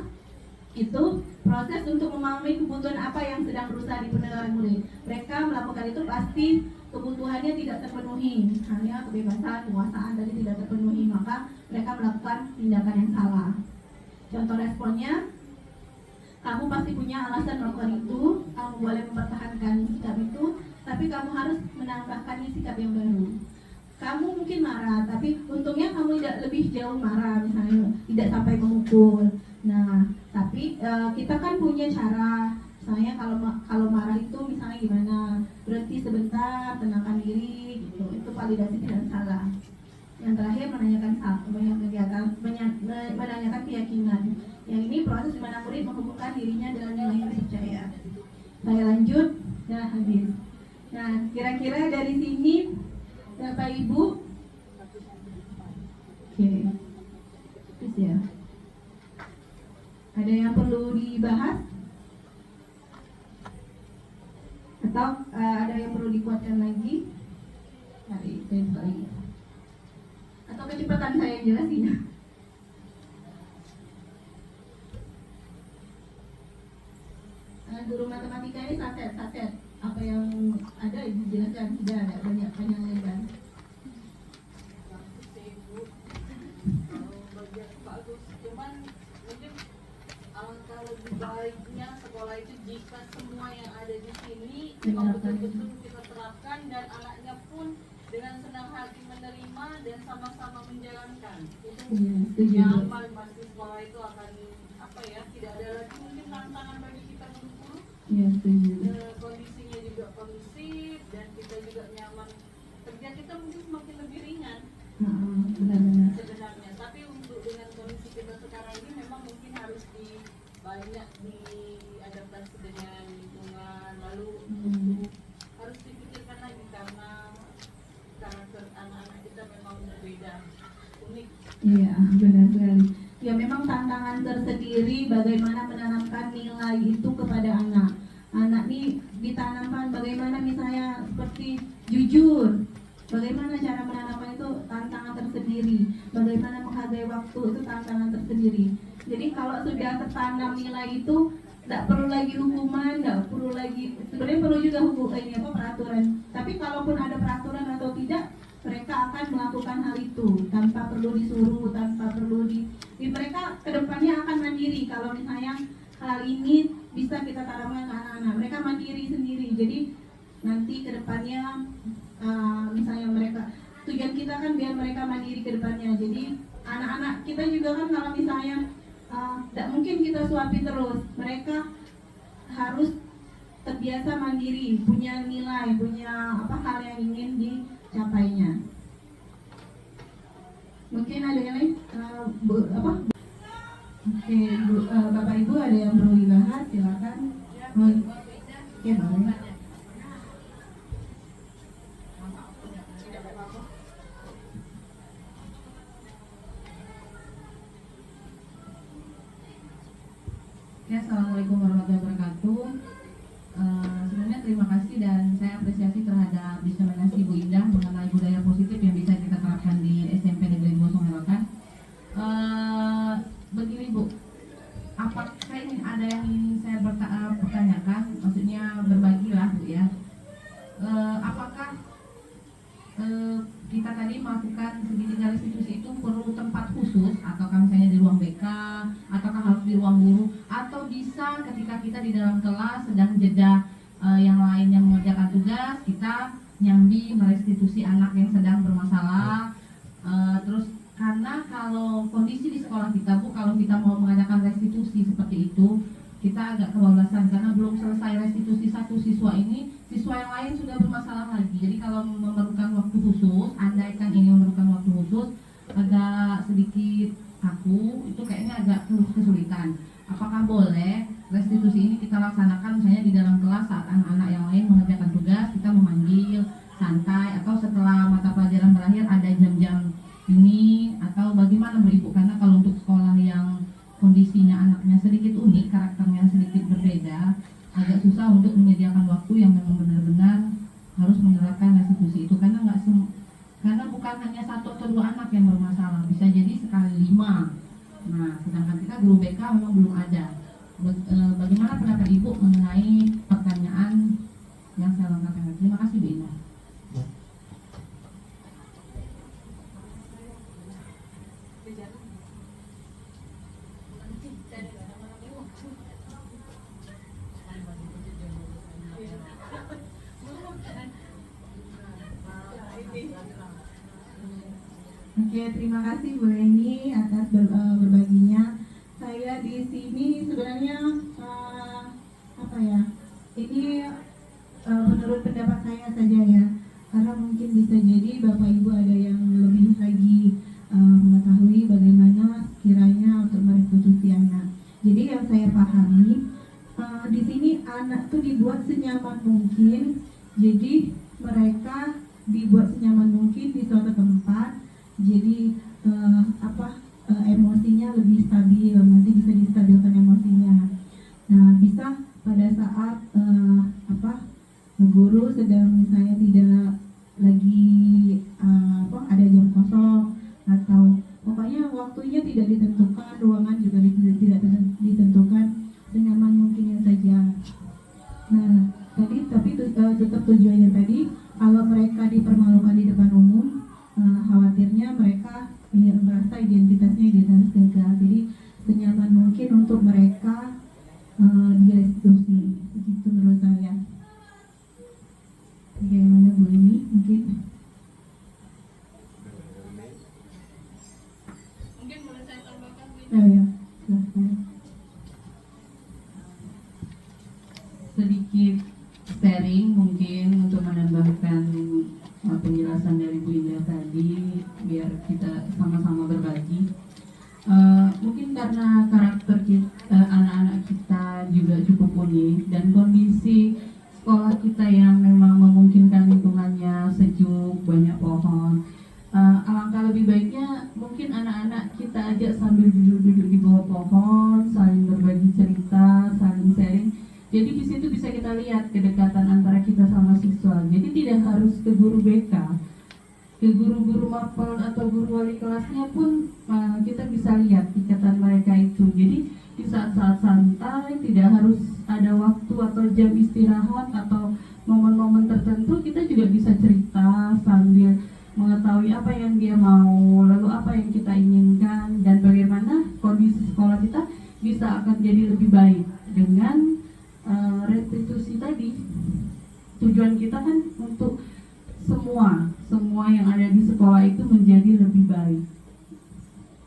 itu proses untuk memahami kebutuhan apa yang sedang berusaha dipenuhi oleh murid. Mereka melakukan itu pasti kebutuhannya tidak terpenuhi, hanya kebebasan, kekuasaan tadi tidak terpenuhi, maka mereka melakukan tindakan yang salah. Contoh responnya, kamu pasti punya alasan melakukan itu, kamu boleh mempertahankan sikap itu, tapi kamu harus menambahkannya sikap yang baru. Kamu mungkin marah, tapi untungnya kamu tidak lebih jauh marah, misalnya tidak sampai memukul. Nah, tapi kita kan punya cara, misalnya kalau marah itu misalnya gimana, berhenti sebentar, tenangkan diri, gitu. Itu validasi tidak salah. Yang terakhir menanyakan keyakinan. Yang ini proses di mana murid menghubungkan dirinya dengan nilai yang dipercaya. Saya lanjut dan habis. Nah, kira-kira dari sini Bapak Ibu, oke, terus ya, ada yang perlu dibahas atau ada yang perlu dikuatkan lagi? Mari saya buka lagi. Atau kecepatan saya yang jelasinnya? Guru matematika ini saset. Apa yang ada dijelaskan, tidak ada banyak panjang lebar. Bagian bagus, cuman mungkin alangkah lebih baiknya sekolah itu jika semua yang ada di sini memang betul-betul kita terapkan dan anaknya pun dengan senang hati menerima dan sama-sama menjalankan. Itu nyaman, pasti sekolah itu akan tidak ada lagi mungkin tantangan bagi kita guru-guru. Ya, setuju. Kondisinya juga kondusif dan kita juga nyaman, kerja kita mungkin semakin lebih ringan. Benar-benar. Sebenarnya, tapi untuk dengan kondisi kita sekarang ini memang mungkin harus banyak diadaptasi dengan lingkungan, lalu harus dipikirkan lagi karena karakter anak-anak kita memang berbeda, unik. Iya, benar sekali. Ya, memang tantangan tersendiri bagaimana menanamkan nilai itu kepada anak. Anak ini ditanamkan bagaimana misalnya seperti jujur. Bagaimana cara menanamkan itu tantangan tersendiri. Bagaimana menghargai waktu itu tantangan tersendiri. Jadi kalau sudah tertanam nilai itu tidak perlu lagi hukuman, tidak perlu lagi, sebenarnya perlu juga peraturan. Tapi kalaupun ada peraturan atau tidak, mereka akan melakukan hal itu tanpa perlu disuruh, tanpa perlu mereka kedepannya akan mandiri. Kalau misalnya hal ini bisa kita tanamkan ke anak-anak, mereka mandiri sendiri. Jadi nanti kedepannya misalnya mereka, tujuan kita kan biar mereka mandiri ke depannya. Jadi anak-anak kita juga kan kalau misalnya tidak mungkin kita suapi terus, mereka harus terbiasa mandiri, punya nilai, punya hal yang ingin dicapainya. Mungkin ada yang lain? Oke, Bapak Ibu ada yang perlu dibahas, silakan. Oke, boleh. Ya, assalamualaikum warahmatullahi wabarakatuh. Sebenarnya terima kasih dan saya apresiasi terhadap diseminasi Bu Indah mengenai budaya positif yang bisa kita terapkan di SMP Negeri 2 Sungai Rotan. Begini Bu, apakah ini ada yang ingin saya pertanyakan? Maksudnya berbagilah Bu ya. Apakah kita tadi melakukan segitiga restitusi itu perlu tempat khusus, ataukah misalnya di ruang BK, ataukah harus di ruang guru, atau bisa ketika kita di dalam kelas sedang jeda yang lain yang mengerjakan tugas, kita nyambi merestitusi anak yang sedang bermasalah. Terus karena kalau kondisi di sekolah kita Bu, kalau kita mau mengadakan restitusi seperti itu, kita agak kebablasan karena belum selesai restitusi satu siswa ini, siswa yang lain sudah bermasalah lagi. Jadi kalau memerlukan waktu khusus, andaikan ini memerlukan waktu khusus, agak sedikit kaku, itu kayaknya agak kesulitan. Apakah boleh restitusi ini kita laksanakan misalnya di dalam kelas saat anak-anak yang lain mengerjakan tugas, kita memanggil santai, atau setelah mata pelajaran berakhir ada jam-jam ini, atau bagaimana Bu Ibu? Karena kalau untuk sekolah yang kondisinya anaknya sedikit unik, karakternya sedikit berbeda, agak susah untuk menyediakan waktu yang memang benar-benar harus menerapkan restitusi itu, karena karena bukan hanya satu atau dua anak yang bermasalah, bisa jadi sekali 5. Nah, sedangkan kita guru BK memang belum ada. Bagaimana pendapat Ibu mengenai pertanyaan yang saya lengkapkan? Terima kasih, Bu Indah. Oke, terima kasih Bu Leni atas berbaginya. Saya di sini sebenarnya apa ya? Ini menurut pendapat saya saja ya, karena mungkin bisa jadi Bapak Ibu ada yang lebih lagi mengetahui bagaimana kiranya untuk merestitusi anak. Jadi yang saya pahami di sini anak tuh dibuat senyaman mungkin. Jadi mereka dibuat senyaman mungkin di suatu tempat. Jadi emosinya lebih stabil, nanti bisa distabilkan emosinya. Nah, bisa pada saat guru sedang misalnya tidak lagi ada jam kosong, atau pokoknya waktunya tidak ditentukan, ruangan juga tidak ditentukan, senyaman mungkinnya saja. Nah, tapi tetap tujuannya tadi, kalau mereka dipermalukan di depan umum, khawatirnya mereka merasa identitas gagal. Jadi senyaman mungkin untuk mereka direstitusi. Begitu menurut saya. Bagaimana Bu ini mungkin? Mungkin boleh saya tambahkan Bu? Oh ya, silahkan. Sedikit sharing mungkin untuk menambahkan penjelasan dari Bu Indah tadi, biar kita sama-sama berbagi. Mungkin karena karakter anak-anak kita juga cukup unik, dan kondisi sekolah kita yang memang memungkinkan lingkungannya sejuk, banyak pohon. Alangkah lebih baiknya mungkin anak-anak kita ajak sambil duduk-duduk di bawah pohon, saling berbagi cerita, saling sharing. Jadi di situ bisa kita lihat kedekatan antara kita sama siswa. Jadi tidak harus ke guru BK, ke guru-guru mapel atau guru wali kelasnya pun kita bisa lihat ikatan mereka itu. Jadi di saat-saat santai, tidak harus ada waktu atau jam istirahat atau momen-momen tertentu, kita juga bisa cerita sambil mengetahui apa yang dia mau, lalu apa yang kita inginkan, dan bagaimana kondisi sekolah kita bisa akan jadi lebih baik dengan restitusi tadi. Tujuan kita kan untuk semua yang ada di sekolah itu menjadi lebih baik.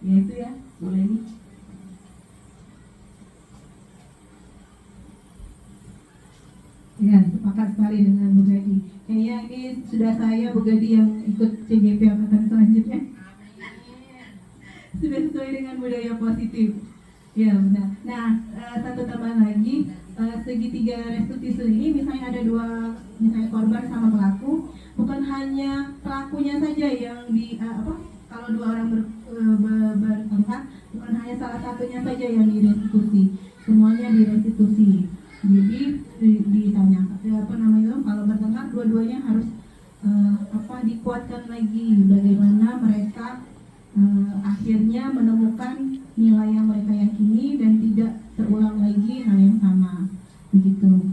Ya itu ya, boleh nih. Ya, sepakat sekali dengan Bu Gadi. Kayaknya ini sudah saya Bu Gadi yang ikut CGP angkatan selanjutnya. Sudah sesuai dengan budaya positif. Ya benar. Nah, satu tambahan lagi, segitiga restitusi ini misalnya ada dua, misalnya korban sama pelaku, bukan hanya pelakunya saja yang kalau dua orang bertengkar, bukan hanya salah satunya saja yang direstitusi, semuanya direstitusi. Jadi ditanya kalau bertengkar dua-duanya harus dikuatkan lagi bagaimana mereka akhirnya menemukan nilai yang mereka yakini dan tidak terulang lagi hal yang sama, begitu.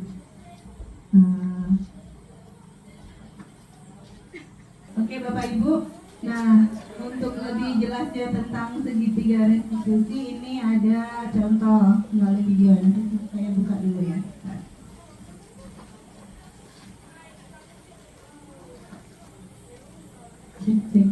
Oke, Bapak Ibu. Nah, untuk lebih jelasnya tentang segitiga restitusi ini ada contoh melalui video. Nanti saya buka dulu ya. Cek.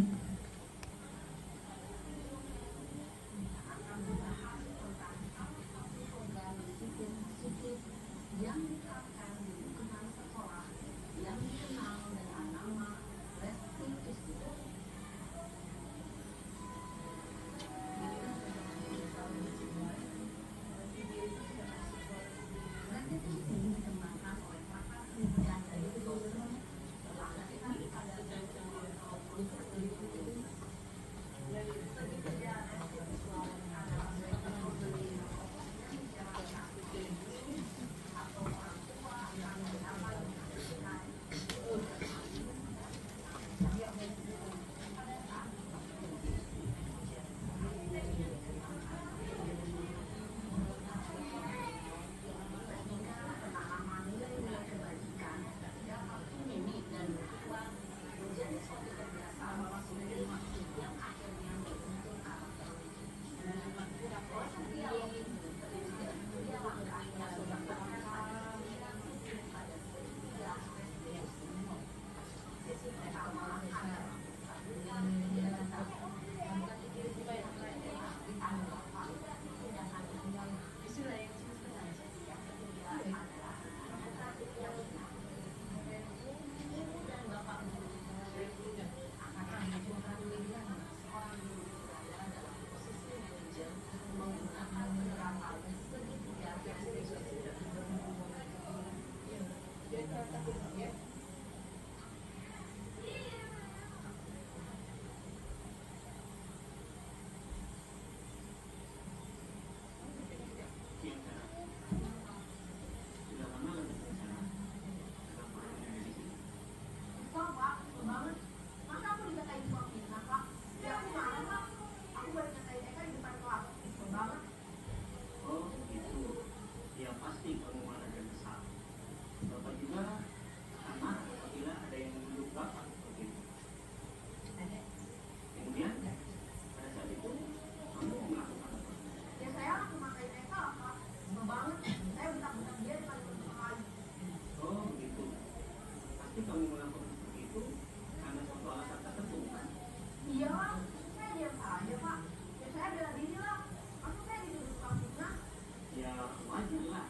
wajar lah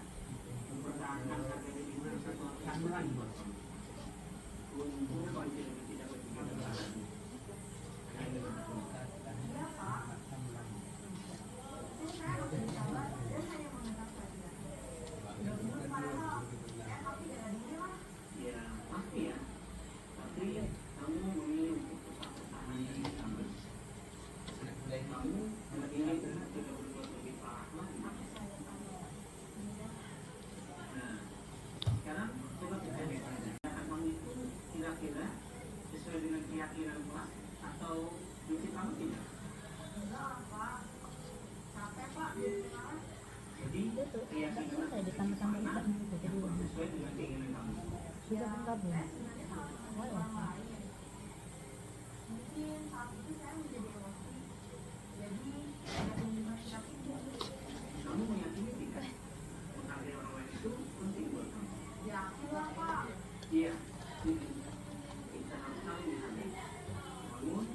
mempertahankan harga diri satu lagi untuk kondisi tidak bertiga lagi. Ya pasti ya, tapi kamu memilih untuk tetap bertahan sampai kamu memilih untuk tidak berbuat lebih parah lagi. Nah, sekarang coba kita lihat kamu itu kira-kira sesuai dengan keyakinan kelas atau prinsip kamu tidak? Jadi keyakinan mana sesuai dengan keinginan kamu? Kamu meyakini tidak? Menghargai orang lain itu penting buat kamu? Iya. Kita harus saling menghargai. Namun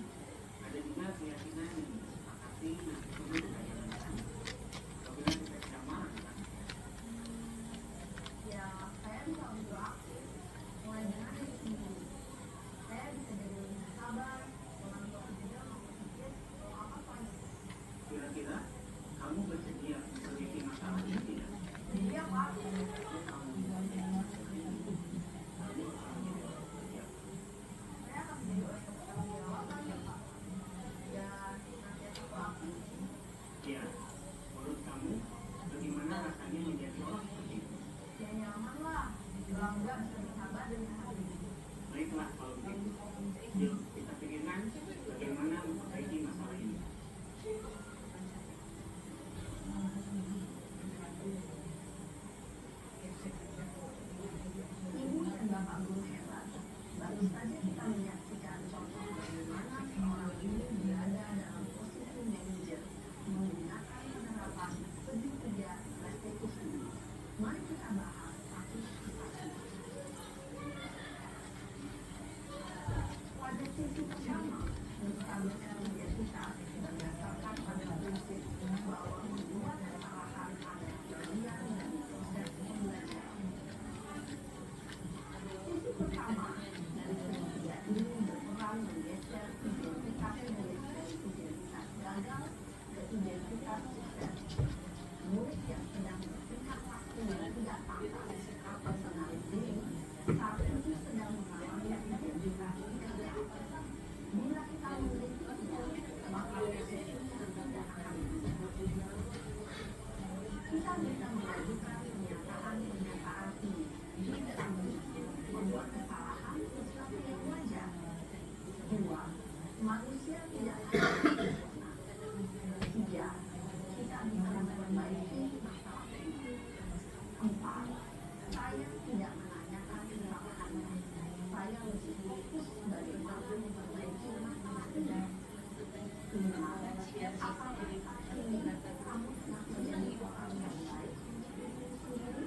ada juga keyakinan yang disepakati dan perlu dijalankan. Apabila kita tidak marah, kan? Kira-kira kamu bersedia memperbaiki masalah ini tidak? Ya, menurut kamu bagaimana rasanya menjadi orang seperti itu? Baiklah kalau begitu. Yuk kita pikirkan bagaimana memperbaiki masalah ini. Ibu dan Bapak Guru hebat. Baru saja kita menyaksikan contoh bagaimana seorang ibu berada dalam posisi manajer menggunakan penerapan tujuh kerja restitusi. Mari kita bahas satu persatu. Pada sesi pertama, menstabilkan identitas berdasarkan pada prinsip bahwa membuat kesalahan adalah bagian dari proses pembelajaran. Sisi pertama dari ketiga ini berperan menggeser identitas murid dari identitas gagal ke identitas sukses. Murid yang sedang bertingkah laku yang tidak pantas atau menarik diri saat itu sedang mengalami identitas gagal. Bila kita memilikinya, maka posisinya tidak akan bisa. Kita bisa mengajukan pernyataan ini jika membuat kesalahan sesuatu yang wajar. 2. Manusia tidak ada yang sempurna. 3. Kita bisa memperbaiki masalah ini. 4. Saya tidak menanyakan kesalahannya. Saya lebih fokus bagaimana memperbaiki masalah ini. 5. Apakah ini kamu telah menjadi orang yang baik untuk diri sendiri?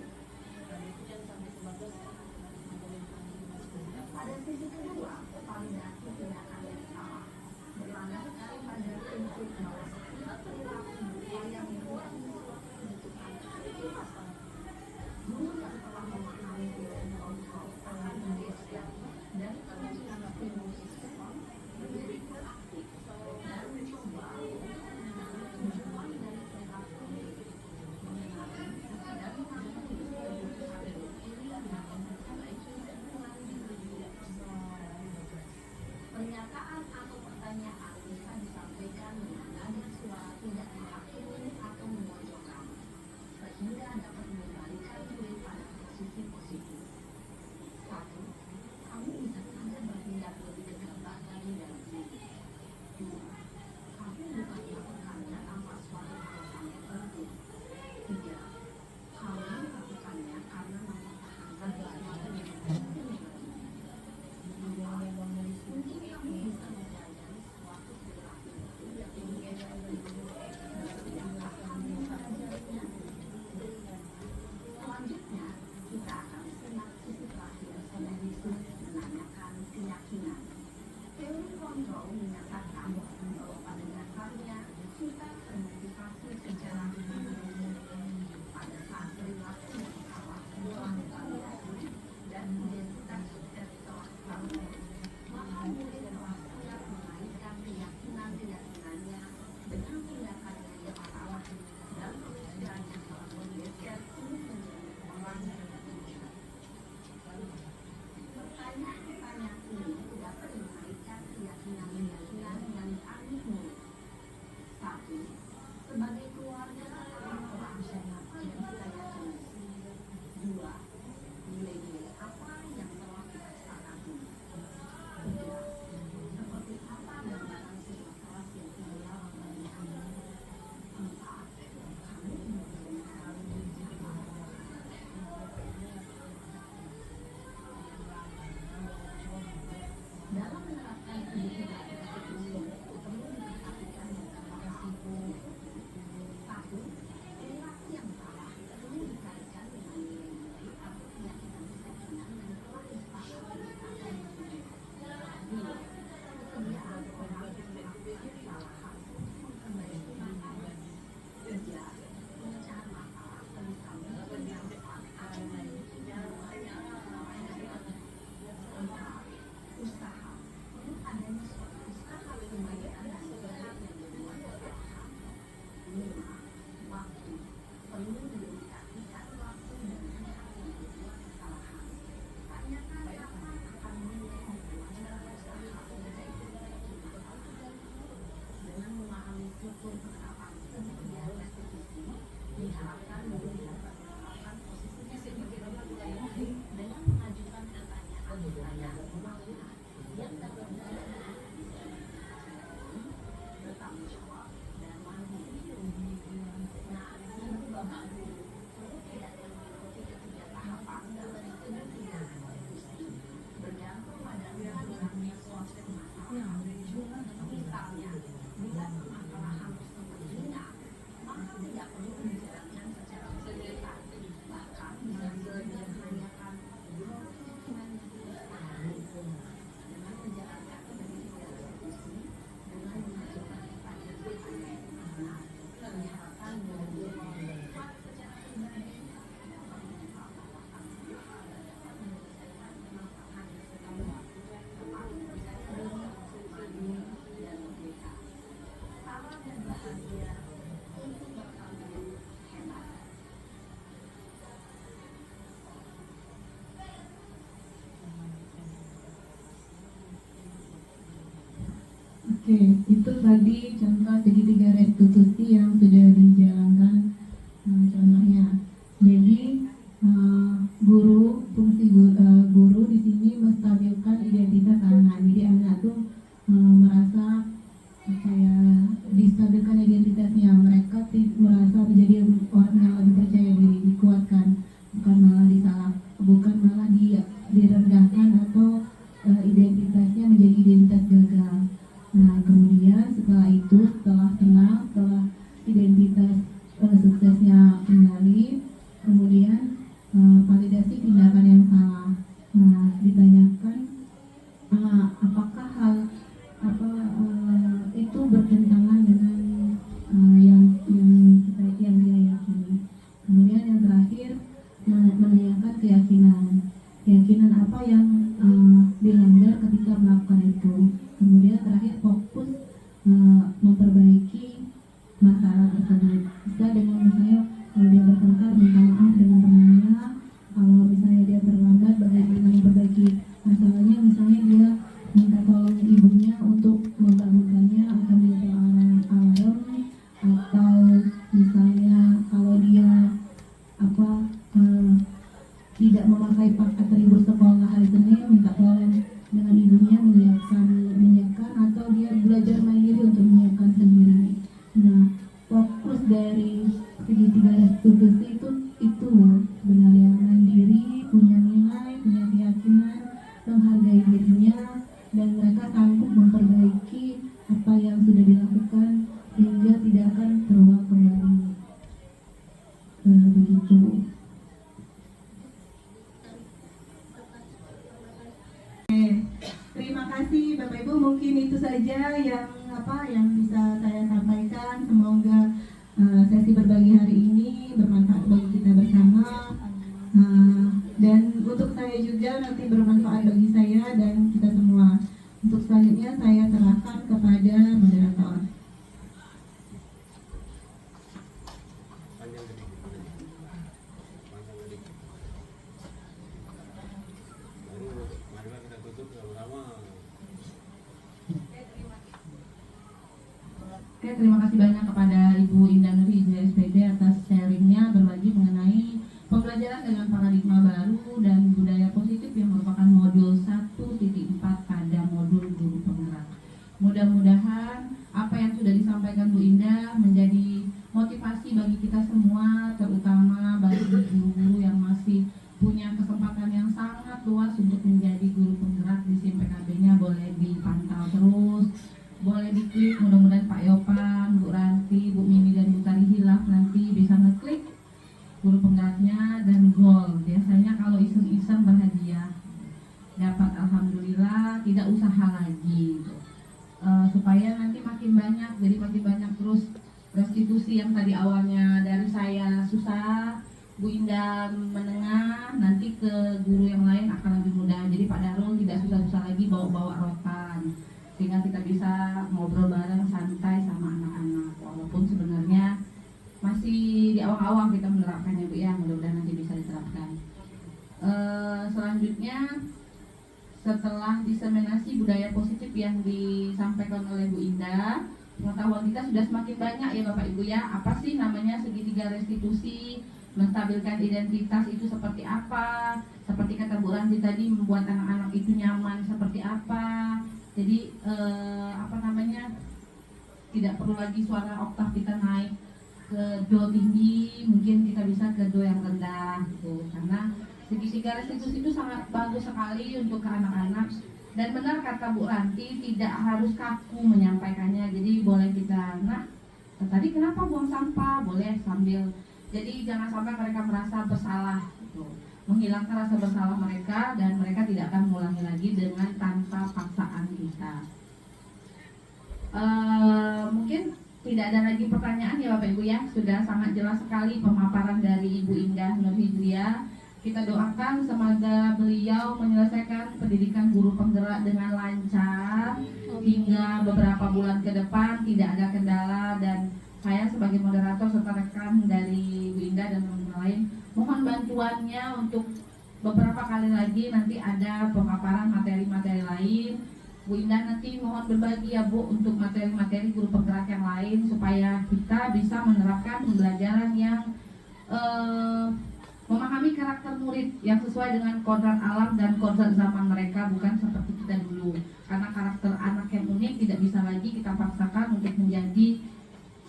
Oke, itu tadi contoh segitiga restitusi yang sudah dijalankan. Contohnya, jadi guru di sini menstabilkan identitas anak. Jadi anak tuh merasa kayak distabilkan identitasnya, mereka merasa menjadi orang yang lebih percaya diri, dikuatkan, bukan malah direndahkan atau identitasnya menjadi identitas gagal. Nah, kemudian setelah tenang, setelah identitas suksesnya kembali, kemudian validasi tindakan yang salah. Nah, ditanyakan apakah hal itu bertentangan dengan yang dia yakini. Kemudian yang terakhir menanyakan keyakinan apa yang dilanggar ketika melakukan itu. Kemudian terakhir fokus memperbaiki masalah tersebut. Bisa dengan misalnya kalau dia bertengkar minta maaf dengan temannya, kalau misalnya dia terlambat bagaimana memperbaiki masalahnya, misalnya dia minta tolong ibunya untuk membangunkannya atau minta alarm, atau misalnya kalau dia tidak memakai atribut sekolah hari Senin, minta tolong dengan ibunya menyiapkan atau dia belajar mandiri untuk menyiapkan sendiri. Nah, fokus dari segitiga restitusi itu sebenarnya mandiri, punya nilai, punya keyakinan, menghargai dirinya, dan mereka sanggup memperbaiki apa yang sudah dilakukan sehingga tidak akan terulang kembali. Begitu. Terima kasih Bapak Ibu, mungkin itu saja yang bisa saya sampaikan. Semoga sesi berbagi hari ini bermanfaat bagi kita bersama, dan untuk saya juga nanti bermanfaat bagi saya dan kita semua. Untuk selanjutnya saya serahkan kepada moderator. Oke, terima kasih banyak kepada Ibu Indah Nur Hijriah SPD atas sharingnya berbagi mengenai pembelajaran dengan paradigma baru dan budaya positif yang merupakan modul 1.4 pada modul guru penggerak. Mudah-mudahan apa yang sudah disampaikan Bu Indah menjadi motivasi bagi kita semua, terutama bagi guru-guru yang masih punya kesempatan yang sangat luas untuk menjadi guru penggerak di SIM PKB-nya. Boleh dipantau terus, boleh diklik, mudah-mudahan Pak Yopan, Bu Ranti, Bu Mimi, dan Bu Tari Hilaf nanti bisa ngeklik guru penggeraknya dan gol. Biasanya kalau iseng-iseng berhadiah, dapat alhamdulillah, tidak usaha lagi gitu. Supaya nanti makin banyak, jadi makin banyak terus restitusi yang tadi awalnya dari saya susah, Bu Indah menengah, nanti ke guru yang lain akan lebih mudah. Jadi Pak Darul tidak susah-susah lagi bawa-bawa rotan, sehingga kita bisa ngobrol bareng santai sama anak-anak. Walaupun sebenarnya masih di awal-awal kita menerapkannya Bu ya, mudah-mudahan nanti bisa diterapkan. Selanjutnya, setelah diseminasi budaya positif yang disampaikan oleh Bu Indah, pengetahuan kita sudah semakin banyak ya Bapak Ibu ya. Apa sih namanya segitiga restitusi, menstabilkan identitas itu seperti apa, seperti kata Bu Ranti tadi, membuat anak-anak itu nyaman seperti apa. Jadi tidak perlu lagi suara oktav kita naik ke do tinggi, mungkin kita bisa ke do yang rendah gitu. Karena segitiga restitusi itu sangat bagus sekali untuk ke anak-anak. Dan benar kata Bu Ranti, tidak harus kaku menyampaikannya. Jadi boleh kita, tadi kenapa buang sampah? Boleh sambil. Jadi jangan sampai mereka merasa bersalah gitu. Menghilangkan rasa bersalah mereka, dan mereka tidak akan mengulangi lagi dengan tanpa paksaan kita. Mungkin tidak ada lagi pertanyaan ya Bapak Ibu ya. Sudah sangat jelas sekali pemaparan dari Ibu Indah Nur Hijriah. Kita doakan semoga beliau menyelesaikan pendidikan guru penggerak dengan lancar hingga beberapa bulan ke depan, tidak ada kendala. Dan saya sebagai moderator serta rekan dari Bu Indah dan teman-teman lain mohon bantuannya untuk beberapa kali lagi nanti ada pemaparan materi-materi lain Bu Indah nanti mohon berbagi ya Bu untuk materi-materi guru penggerak yang lain supaya kita bisa menerapkan pembelajaran yang memahami karakter murid yang sesuai dengan kodrat alam dan kodrat zaman mereka, bukan seperti kita dulu. Karena karakter anak yang unik tidak bisa lagi kita paksakan untuk menjadi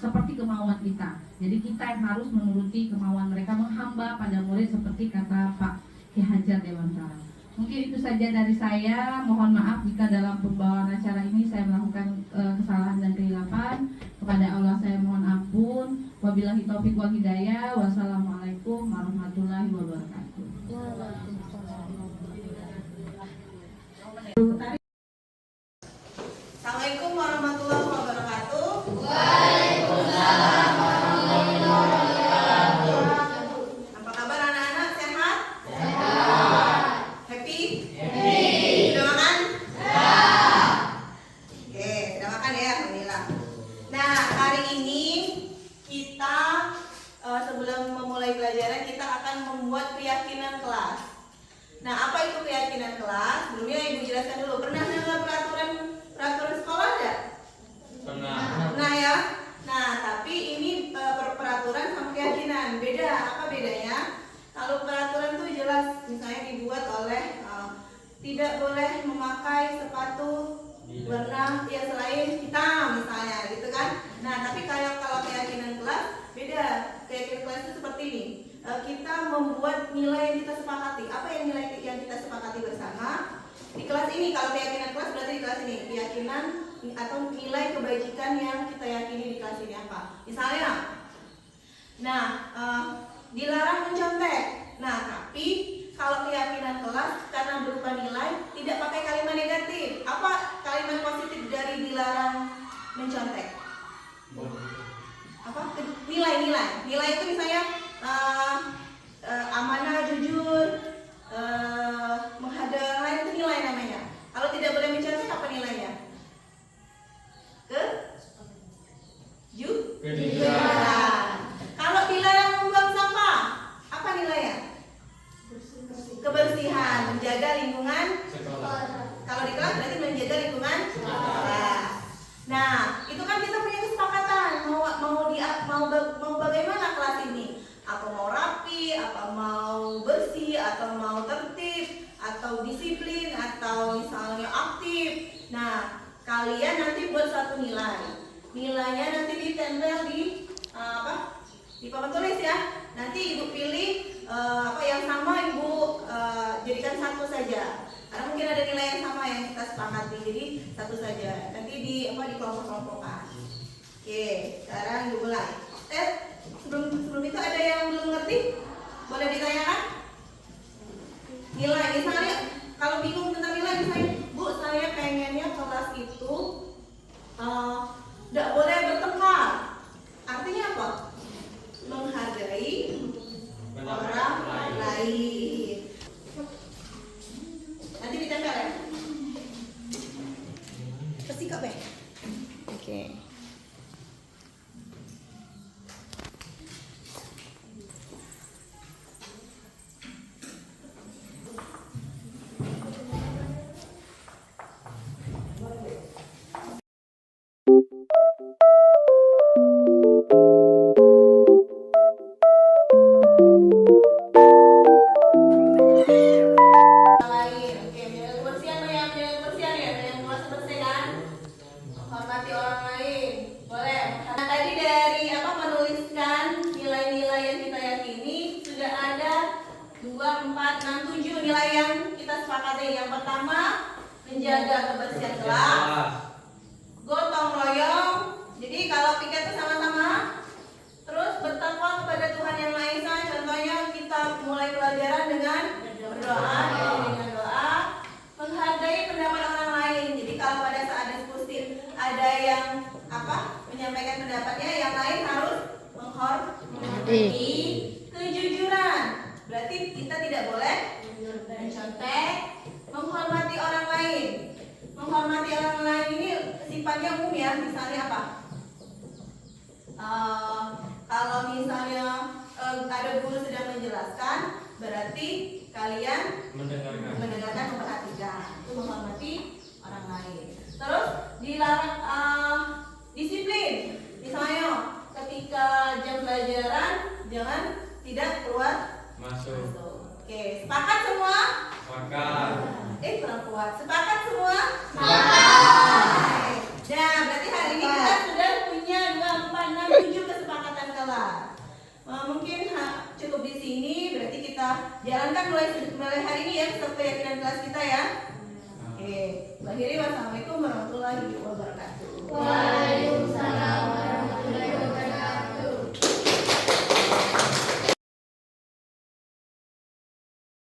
seperti kemauan kita. Jadi kita yang harus menuruti kemauan mereka, menghamba pada murid seperti kata Pak Ki Hajar Dewantara. Mungkin itu saja dari saya. Mohon maaf jika dalam pembawaan acara ini saya melakukan kesalahan dan kehilapan. Kepada Allah saya mohon ampun. Wabillahi taufiq wal hidayah. Wassalamualaikum warahmatullahi wabarakatuh. Assalamualaikum warahmatullahi wabarakatuh. Apa kabar anak-anak? Sehat? Happy? Sudah makan? Oke, sudah makan ya, alhamdulillah. Nah, hari ini kita sebelum memulai pelajaran kita akan membuat keyakinan kelas. Nah, apa itu keyakinan kelas? Sebelumnya Ibu jelaskan dulu. Pernah dengar peraturan sekolah enggak? Nah ya, nah tapi ini peraturan sama keyakinan beda. Apa bedanya? Kalau peraturan tuh jelas, misalnya dibuat oleh tidak boleh memakai sepatu warna ya selain hitam misalnya, gitu kan? Nah tapi kalau keyakinan kelas beda. Keyakinan kelas itu seperti ini. Kita membuat nilai yang kita sepakati. Apa yang nilai yang kita sepakati bersama? Di kelas ini, kalau keyakinan kelas berarti di kelas ini keyakinan atau nilai kebajikan yang kita yakini di kelas ini apa? Misalnya, nah dilarang mencontek. Nah tapi kalau keyakinan kelas karena berupa nilai tidak pakai kalimat negatif. Apa kalimat positif dari dilarang mencontek? Apa? Nilai itu misalnya amanah, jujur, menghadap orang lain, itu nilai namanya. Kalau tidak boleh mencontek apa nilainya? Kejujuran. Kalau dilarang membuang sampah, apa nilainya? Kebersihan, menjaga lingkungan sekolah. Kalau di kelas berarti menjaga lingkungan sekolah. Nah, itu kan kita punya kesepakatan mau bagaimana kelas ini? Apa mau rapi, apa mau bersih, atau mau tertib, atau disiplin, atau misalnya aktif. Nah, kalian nanti buat satu nilai. Nilainya nanti ditempel di di papan tulis ya. Nanti Ibu pilih apa yang sama Ibu jadikan satu saja. Karena mungkin ada nilai yang sama yang kita sepakati. Jadi satu saja. Nanti di kelompok-kelompokkan. Oke, sekarang Ibu mulai. Sebelum itu ada yang belum ngerti? Boleh ditanyakan? Nilai, misalnya kalau bingung tentang nilai, misalnya Bu, saya pengennya kelas itu tidak boleh bertengkar. Artinya apa? Menghargai orang lain. Nanti ditempel ya. Persikap ya. Oke. Yang pertama, menjaga kebersihan kelas, gotong royong. Jadi kalau piket itu sama-sama, terus bertakwa kepada Tuhan Yang Maha Esa. Contohnya kita mulai pelajaran dengan berdoa, dengan doa, menghargai pendapat orang lain. Jadi kalau pada saat diskusi ada yang menyampaikan pendapatnya, yang lain harus menghormati. Kejujuran, berarti kita tidak boleh mencontek. Menghormati orang lain. Menghormati orang lain ini sifatnya umum ya. Misalnya apa? Kalau misalnya ada guru sedang menjelaskan, berarti kalian mendengarkan, memperhatikan. Itu menghormati orang lain. Terus dilarang disiplin. Misalnya ketika jam pelajaran jangan tidak keluar Masuk. Oke, sepakat semua? Sepakat. Kurang kuat. Sepakat semua? Sepakat. Nah, berarti hari ini kita sudah punya 2, 4, 6, 7 kesepakatan kelas. Mungkin cukup di sini. Berarti kita jalankan mulai hari ini ya keyakinan kelas kita ya. Oke, akhiri wassalamualaikum warahmatullahi wabarakatuh.